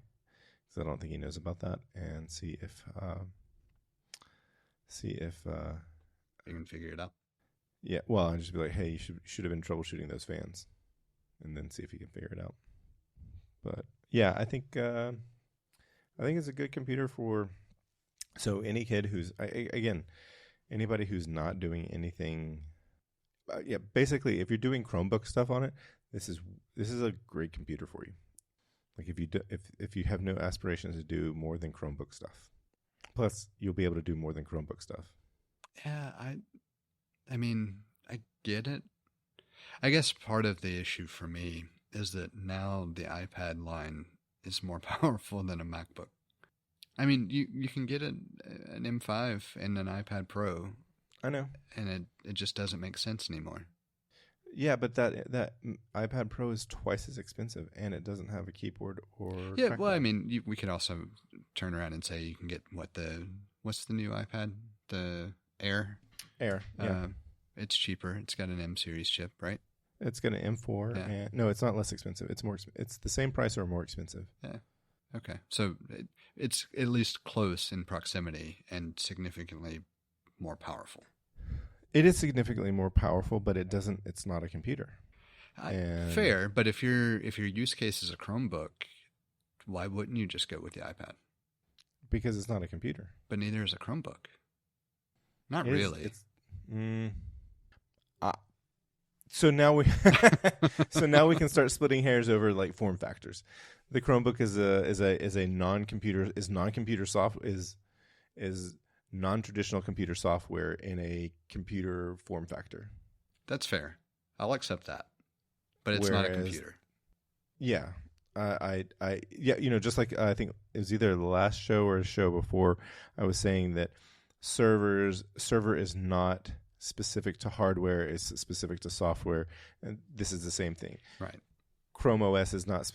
because I don't think he knows about that, and see if you can figure it out. Yeah, well, I'll just be like, hey, you should have been troubleshooting those fans, and then see if you can figure it out. But yeah, I think it's a good computer for any kid who's anybody who's not doing anything. Basically, if you're doing Chromebook stuff on it, this is a great computer for you. Like if you have no aspirations to do more than Chromebook stuff, plus you'll be able to do more than Chromebook stuff. Yeah, I mean, I get it. I guess part of the issue for me is that now the iPad line is more powerful than a MacBook. I mean, you can get an M5 and an iPad Pro. I know. And it just doesn't make sense anymore. Yeah, but that iPad Pro is twice as expensive, and it doesn't have a keyboard or yeah. Well, I mean, we could also turn around and say you can get what's the new iPad, the Air. Yeah. It's cheaper. It's got an M series chip, right? It's got an M4. Yeah. And, no, it's not less expensive. It's more. It's the same price or more expensive. Yeah. Okay. So it's at least close in proximity and significantly more powerful. It is significantly more powerful, but it's not a computer. Fair, but if your use case is a Chromebook, why wouldn't you just go with the iPad? Because it's not a computer. But neither is a Chromebook. Not really. So now we can start splitting hairs over like form factors. The Chromebook is non-traditional computer software in a computer form factor. That's fair. I'll accept that. But it's not a computer. Yeah. Just like I think it was either the last show or a show before, I was saying that server is not specific to hardware, it's specific to software, and this is the same thing. Right. Chrome OS is not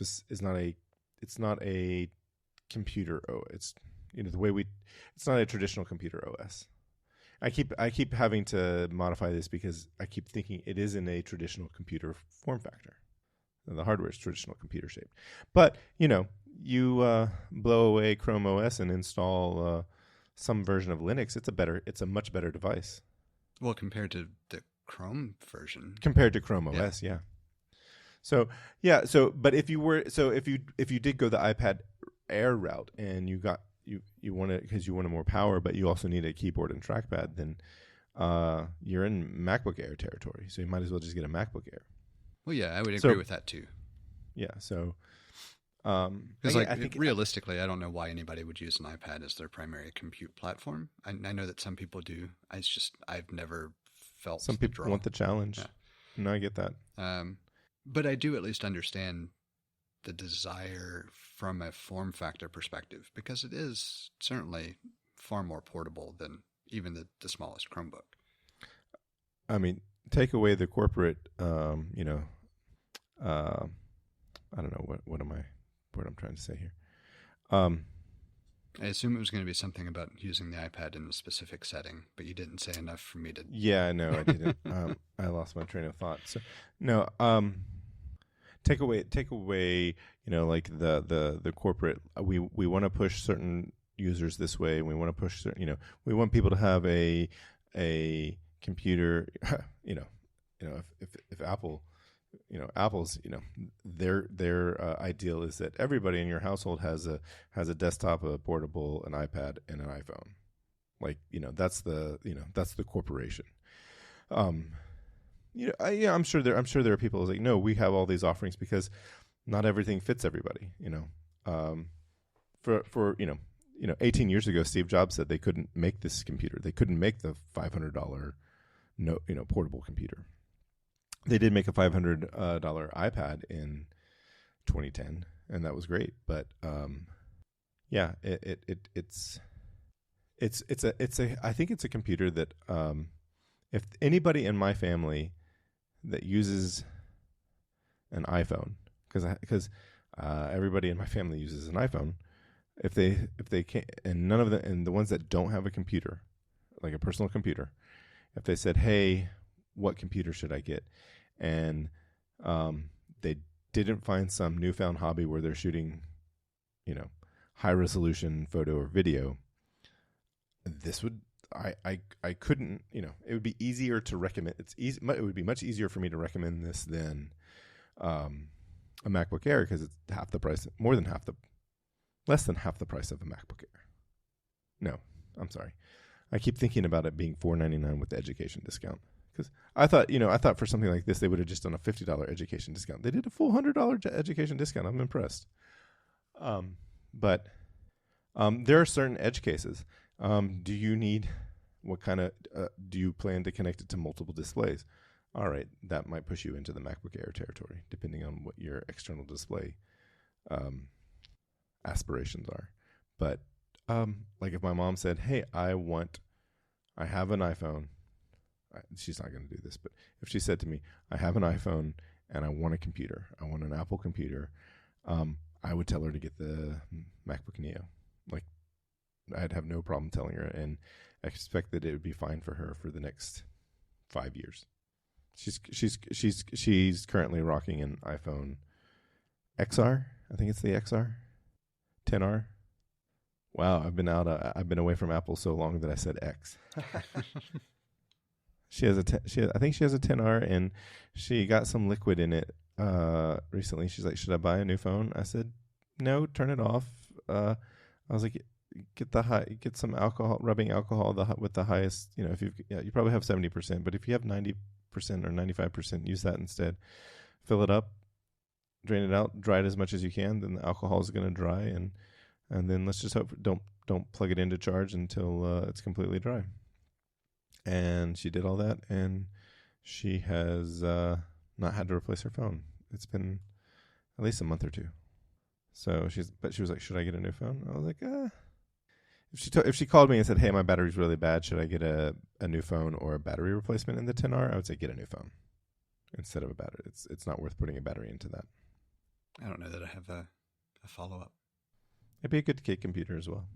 a computer OS. It's it's not a traditional computer OS. I keep having to modify this because I keep thinking it is in a traditional computer form factor. The hardware is traditional computer shaped. But, you blow away Chrome OS and install some version of Linux, it's a much better device. Well, compared to the Chrome version. Compared to Chrome OS, yeah. But if you did go the iPad Air route and you want it because you wanted more power, but you also need a keyboard and trackpad, then you're in MacBook Air territory. So you might as well just get a MacBook Air. Well, yeah, I would agree with that too. Yeah, so because I think realistically, I don't know why anybody would use an iPad as their primary compute platform. I know that some people do. I've never felt some people want the challenge. Yeah. No, I get that. But I do at least understand the desire from a form factor perspective, because it is certainly far more portable than even the smallest Chromebook. I mean, take away the corporate, I don't know what I'm trying to say here. I assume it was going to be something about using the iPad in a specific setting, but you didn't say enough for me to. Yeah, no, I didn't. I lost my train of thought. So no, take away, like the corporate. We want to push certain users this way, and we want to push certain, we want people to have a computer. If Apple. Apple's, their ideal is that everybody in your household has a desktop, a portable, an iPad, and an iPhone. Like, that's the corporation. I'm sure there are people who's like, no, we have all these offerings because not everything fits everybody. 18 years ago, Steve Jobs said they couldn't make this computer. They couldn't make the $500 portable computer. They did make a $500 iPad in 2010, and that was great. But I think it's a computer that if anybody in my family that uses an iPhone, because everybody in my family uses an iPhone, if they can't, and none of the ones that don't have a computer, like a personal computer, if they said, "Hey, what computer should I get?" and they didn't find some newfound hobby where they're shooting, high resolution photo or video, this would I couldn't, it would be easier to recommend. It's easy. It would be much easier for me to recommend this than a MacBook Air, because it's half the price, less than half the price of a MacBook Air. No, I'm sorry. I keep thinking about it being $499 with the education discount, because I thought for something like this they would have just done a $50 education discount. They did a full $100 education discount. I'm impressed. But there are certain edge cases. Do you need, what kind of, do you plan to connect it to multiple displays? All right, that might push you into the MacBook Air territory, depending on what your external display aspirations are. But like if my mom said, "Hey, I have an iPhone," she's not going to do this, but if she said to me, "I have an iPhone and I want a computer, I want an Apple computer," I would tell her to get the MacBook Neo. Like, I'd have no problem telling her, and I expect that it would be fine for her for the next 5 years. She's currently rocking an iPhone XR. I think it's the XR, 10R. Wow, I've been away from Apple so long that I said X. I think she has a 10R, and she got some liquid in it recently. She's like, "Should I buy a new phone?" I said, "No, turn it off." I was like, get some alcohol, rubbing alcohol with the highest. If you probably have 70%, but if you have 90% or 95%, use that instead. Fill it up, drain it out, dry it as much as you can. Then the alcohol is going to dry, and then let's just hope don't plug it into charge until it's completely dry. And she did all that, and she has not had to replace her phone. It's been at least a month or two. So she was like, "Should I get a new phone?" I was like, If she called me and said, "Hey, my battery's really bad, should I get a new phone or a battery replacement in the 10R?" I would say get a new phone instead of a battery. It's not worth putting a battery into that. I don't know that I have a follow-up. It'd be a good kid computer as well.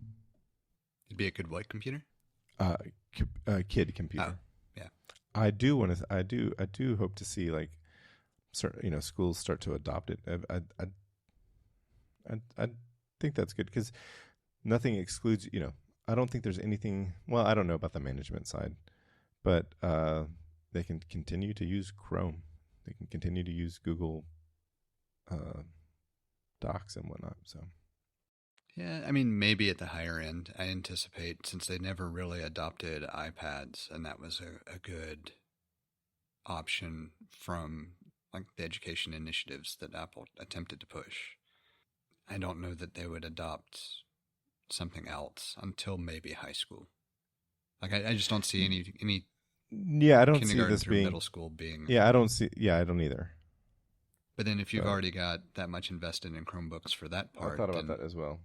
It'd be a good what computer? Kid computer. Oh, yeah. I do hope to see, like, certain, schools start to adopt it. I think that's good, because nothing excludes, I don't think there's anything, well, I don't know about the management side, but they can continue to use Chrome. They can continue to use Google Docs and whatnot. So, yeah, I mean, maybe at the higher end, I anticipate, since they never really adopted iPads, and that was a good option from like the education initiatives that Apple attempted to push. I don't know that they would adopt something else until maybe high school. Like, I just don't see any. Yeah, I don't see kindergarten this through being middle school being. Yeah, I don't either. But then if you've already got that much invested in Chromebooks for that part, I thought about that as well.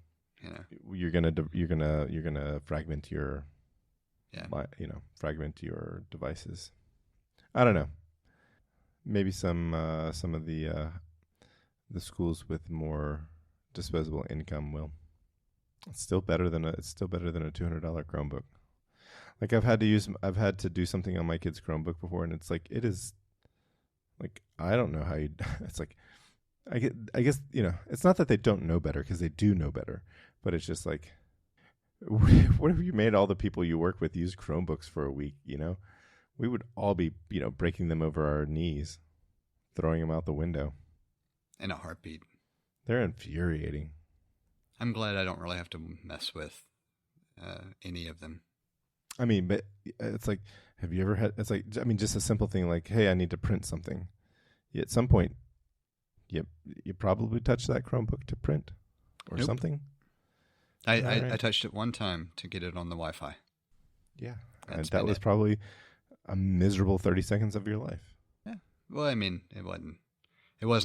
You're gonna fragment your fragment your devices. I don't know. Maybe some of the schools with more disposable income will. It's still better than a $200 Chromebook. Like, I've had to do something on my kid's Chromebook before, and it's like, it is like, I don't know how you. It's like, I guess it's not that they don't know better, because they do know better, but it's just like, what if you made all the people you work with use Chromebooks for a week? We would all be breaking them over our knees, throwing them out the window in a heartbeat. They're infuriating. I'm glad I don't really have to mess with any of them. I mean, but it's like, have you ever had? It's like, I mean, just a simple thing like, "Hey, I need to print something." At some point, you probably touch that Chromebook to print or something. I touched it one time to get it on the Wi-Fi. Yeah, and that was probably a miserable 30 seconds of your life. Yeah. Well, I mean, it wasn't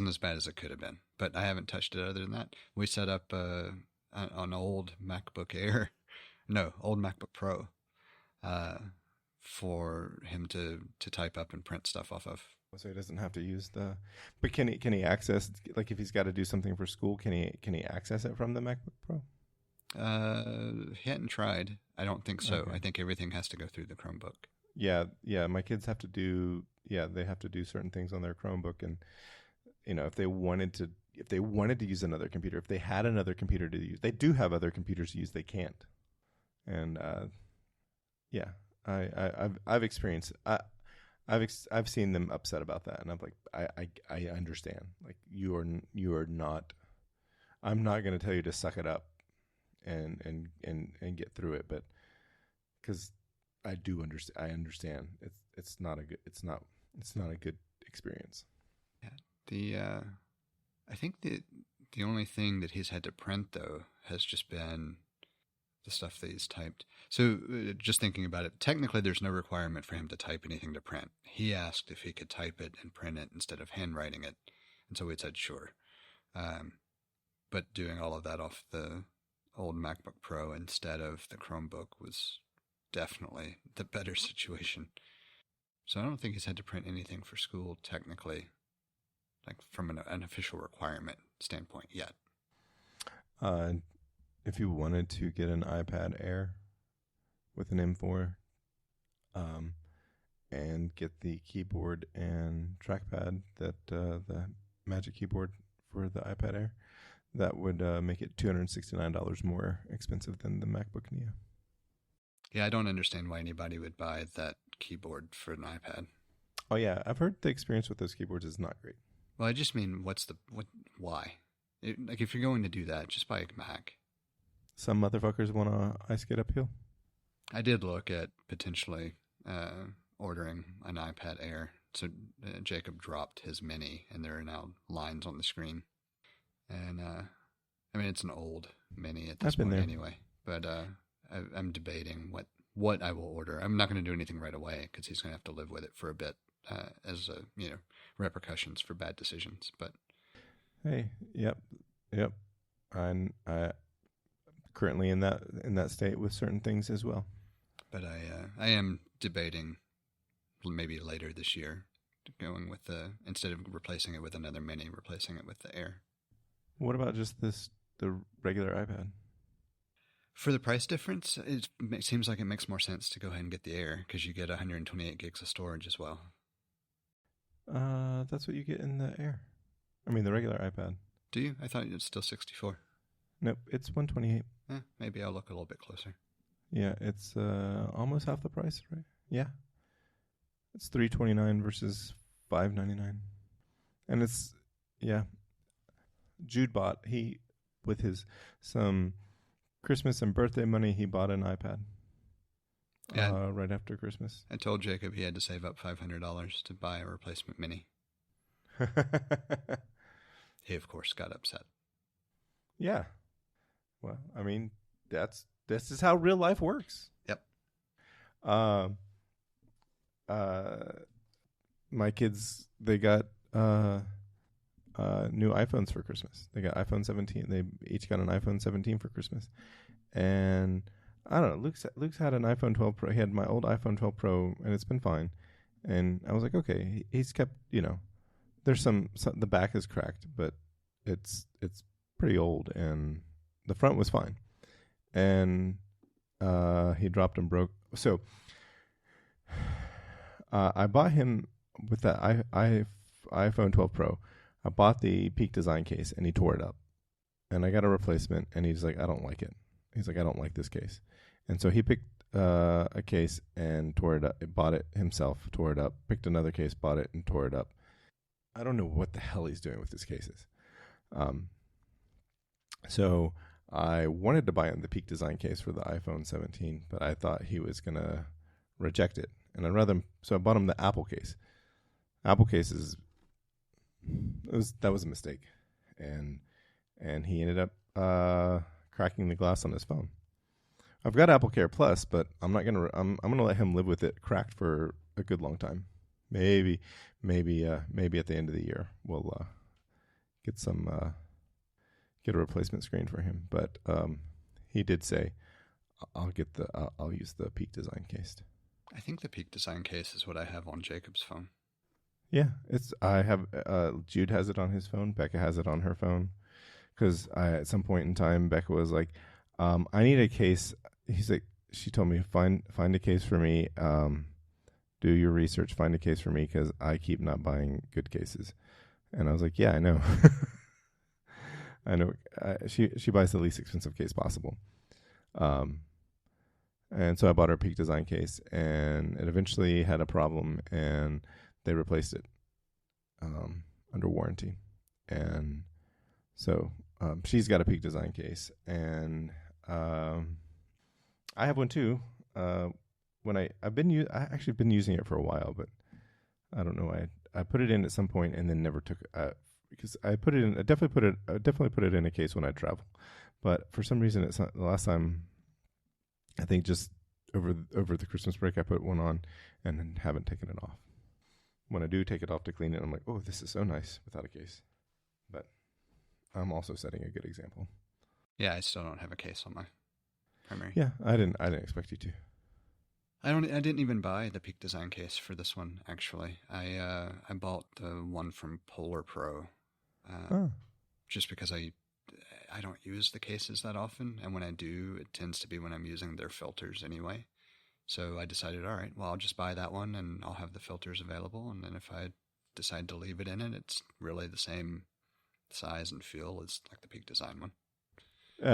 as bad as it could have been, but I haven't touched it other than that. We set up an old MacBook Air, old MacBook Pro, for him to type up and print stuff off of. So he doesn't have to use the. But can he access, like, if he's got to do something for school? Can he access it from the MacBook Pro? He hadn't tried. I don't think so. Okay. I think everything has to go through the Chromebook. Yeah. My kids have to do. Yeah, they have to do certain things on their Chromebook, and if they wanted to use another computer, if they had another computer to use, they do have other computers to use. They can't, and yeah, I've experienced. I've seen them upset about that, and I'm like, I understand. Like you are not. I'm not going to tell you to suck it up and get through it, but because I do understand. I understand. It's not a good experience. Yeah. I think the only thing that he's had to print though has just been the stuff that he's typed. So just thinking about it, technically there's no requirement for him to type anything to print. He asked if he could type it and print it instead of handwriting it, and so we said sure. But doing all of that off the old MacBook Pro instead of the Chromebook was definitely the better situation. So I don't think he's had to print anything for school technically, like from an official requirement standpoint yet. If you wanted to get an iPad Air with an M4, and get the keyboard and trackpad that the Magic Keyboard for the iPad Air, that would make it $269 more expensive than the MacBook Neo. Yeah, I don't understand why anybody would buy that keyboard for an iPad. Oh yeah, I've heard the experience with those keyboards is not great. Well, I just mean, why? Like, if you're going to do that, just buy a Mac. Some motherfuckers want to ice skate uphill. I did look at potentially ordering an iPad Air. So Jacob dropped his Mini, and there are now lines on the screen. And I mean, it's an old Mini at this point anyway. But I'm debating what I will order. I'm not going to do anything right away because he's going to have to live with it for a bit as repercussions for bad decisions. But hey, yep. I'm currently in that state with certain things as well. But I am debating maybe later this year going with instead of replacing it with another Mini, replacing it with the Air. What about just the regular iPad? For the price difference, it seems like it makes more sense to go ahead and get the Air because you get 128 gigs of storage as well. That's what you get in the Air. I mean, the regular iPad. Do you? I thought it was still 64. Nope, it's 128. Maybe I'll look a little bit closer. Yeah, it's almost half the price, right? Yeah. It's $329 versus $599. And it's, yeah. Jude bought, with some Christmas and birthday money, he bought an iPad. Yeah. Right after Christmas. I told Jacob he had to save up $500 to buy a replacement Mini. He, of course, got upset. Yeah. Well, I mean, this is how real life works. Yep. My kids, they got new iPhones for Christmas. They got iPhone 17. They each got an iPhone 17 for Christmas. And I don't know, Luke's had an iPhone 12 Pro. He had my old iPhone 12 Pro, and it's been fine. And I was like, okay, he's kept, there's some the back is cracked, but it's pretty old, and the front was fine. And he dropped and broke. So I bought him with that iPhone 12 Pro. I bought the Peak Design case, and he tore it up. And I got a replacement, and he's like, I don't like it. He's like, I don't like this case. And so he picked a case and tore it up. Bought it himself, tore it up. Picked another case, bought it, and tore it up. I don't know what the hell he's doing with his cases. So I wanted to buy him the Peak Design case for the iPhone 17, but I thought he was going to reject it. And so I bought him the Apple case. Apple case that was a mistake. And he ended up cracking the glass on his phone. I've got Apple Care Plus, but I'm not gonna. I'm gonna let him live with it cracked for a good long time. Maybe at the end of the year we'll get a replacement screen for him. But he did say I'll use the Peak Design case. I think the Peak Design case is what I have on Jacob's phone. Yeah, I have Jude has it on his phone. Becca has it on her phone. Because at some point in time, Becca was like, I need a case. She told me, find a case for me. do your research, find a case for me because I keep not buying good cases. And I was like, yeah, I know. I know. She buys the least expensive case possible. And so I bought her Peak Design case, and it eventually had a problem, and they replaced it under warranty. And so she's got a Peak Design case, and I have one too. I've actually been using it for a while, but I don't know. I put it in at some point and then never took because I put it in. I definitely put it in a case when I travel, but for some reason it's not. The last time, I think just over the Christmas break, I put one on and then haven't taken it off. When I do take it off to clean it, I'm like, oh, this is so nice without a case. But I'm also setting a good example. Yeah, I still don't have a case on my primary. Yeah, I didn't expect you to. I didn't even buy the Peak Design case for this one. Actually, I bought the one from Polar Pro, just because I don't use the cases that often, and when I do, it tends to be when I'm using their filters anyway. So I decided, all right, well, I'll just buy that one, and I'll have the filters available. And then if I decide to leave it in it, it's really the same size and feel as like the Peak Design one.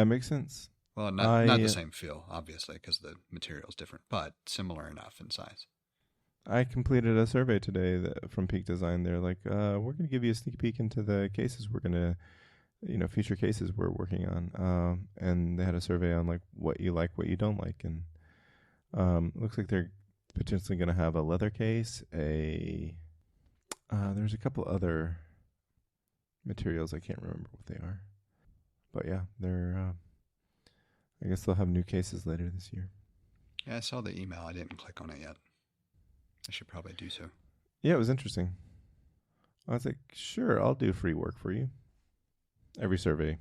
Makes sense. Well, not the same feel, obviously, because the material is different, but similar enough in size. I completed a survey today from Peak Design. They're like, we're going to give you a sneak peek into the cases we're going to, future cases we're working on. And they had a survey on like what you like, what you don't like. And it looks like they're potentially going to have a leather case, there's a couple other materials. I can't remember what they are. But yeah, I guess they'll have new cases later this year. Yeah, I saw the email. I didn't click on it yet. I should probably do so. Yeah, it was interesting. I was like, sure, I'll do free work for you. Every survey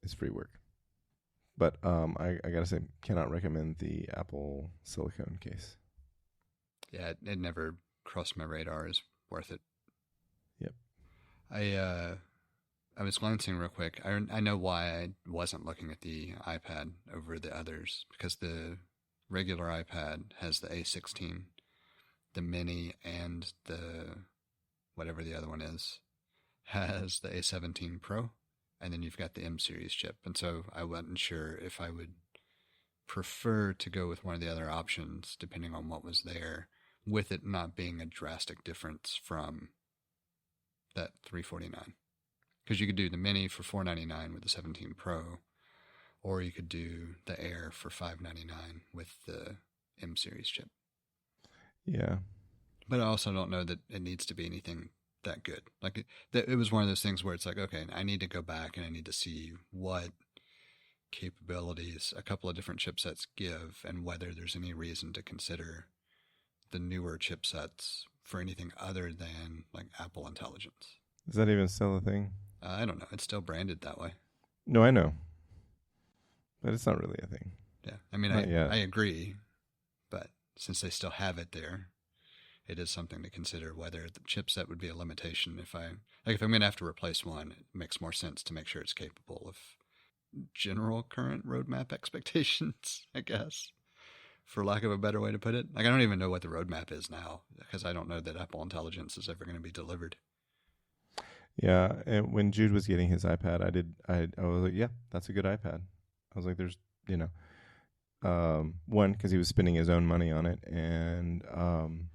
is free work. But I got to say, cannot recommend the Apple silicone case. Yeah, it never crossed my radar as worth it. Yep. I was glancing real quick. I know why I wasn't looking at the iPad over the others, because the regular iPad has the A16, the Mini, and the whatever the other one is has the A17 Pro, and then you've got the M series chip. And so I wasn't sure if I would prefer to go with one of the other options depending on what was there, with it not being a drastic difference from that $349. Because you could do the Mini for $499 with the 17 Pro, or you could do the Air for $599 with the M series chip. Yeah. But I also don't know that it needs to be anything that good. Like it was one of those things where it's like, okay, I need to go back and I need to see what capabilities a couple of different chipsets give and whether there's any reason to consider the newer chipsets for anything other than like Apple Intelligence. Is that even still a thing? I don't know. It's still branded that way. No, I know. But it's not really a thing. Yeah. I mean, I agree. But since they still have it there, it is something to consider whether the chipset would be a limitation. If I'm going to have to replace one, it makes more sense to make sure it's capable of general current roadmap expectations, I guess, for lack of a better way to put it. Like, I don't even know what the roadmap is now, because I don't know that Apple Intelligence is ever going to be delivered. Yeah, and when Jude was getting his iPad, I was like, yeah, that's a good iPad. I was like, there's, one, because he was spending his own money on it, and, I'm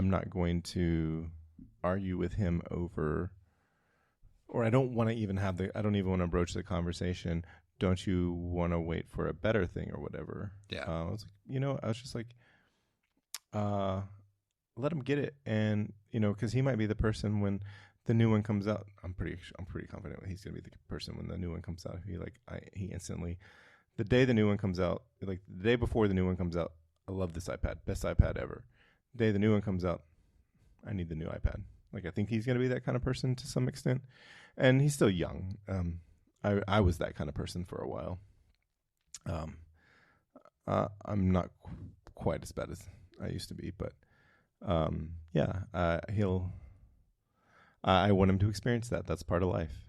not going to argue with him over, or I don't want to even I don't even want to broach the conversation. Don't you want to wait for a better thing or whatever? Yeah. I was like, I was just like, let him get it, and because he might be the person when the new one comes out. I'm pretty confident he's gonna be the person when the new one comes out. He instantly, the day the new one comes out, like the day before the new one comes out, I love this iPad, best iPad ever. The day the new one comes out, I need the new iPad. Like, I think he's gonna be that kind of person to some extent, and he's still young. I was that kind of person for a while. I'm not quite as bad as I used to be, but. I want him to experience that. That's part of life.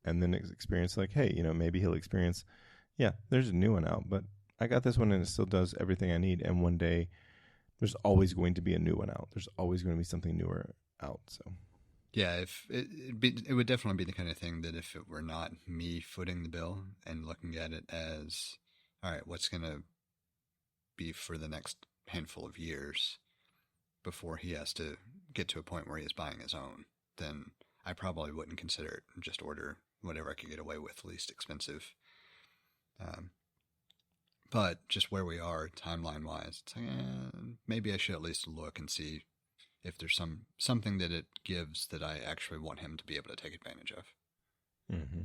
And then experience like, hey, maybe he'll experience, yeah, there's a new one out, but I got this one and it still does everything I need. And one day There's always going to be a new one out. There's always going to be something newer out. So yeah, if it would definitely be the kind of thing that if it were not me footing the bill and looking at it as, all right, what's going to be for the next handful of years before he has to get to a point where he is buying his own, then I probably wouldn't consider it. Just order whatever I could get away with, least expensive. But just where we are timeline-wise, it's like, maybe I should at least look and see if there's something that it gives that I actually want him to be able to take advantage of. Mm-hmm.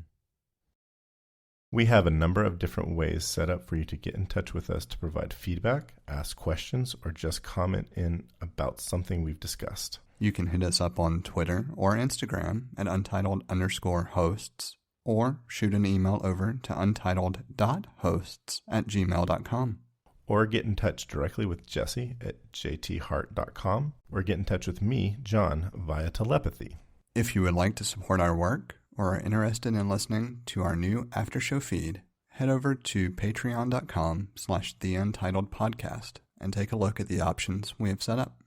We have a number of different ways set up for you to get in touch with us to provide feedback, ask questions, or just comment in about something we've discussed. You can hit us up on Twitter or Instagram at untitled_hosts, or shoot an email over to untitled.hosts@gmail.com. Or get in touch directly with Jesse at jthart.com, or get in touch with me, John, via telepathy. If you would like to support our work or are interested in listening to our new after show feed, head over to patreon.com/theUntitledPodcast and take a look at the options we have set up.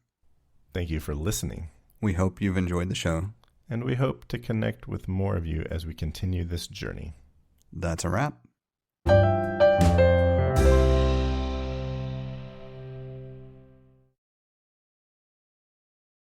Thank you for listening. We hope you've enjoyed the show. And we hope to connect with more of you as we continue this journey. That's a wrap.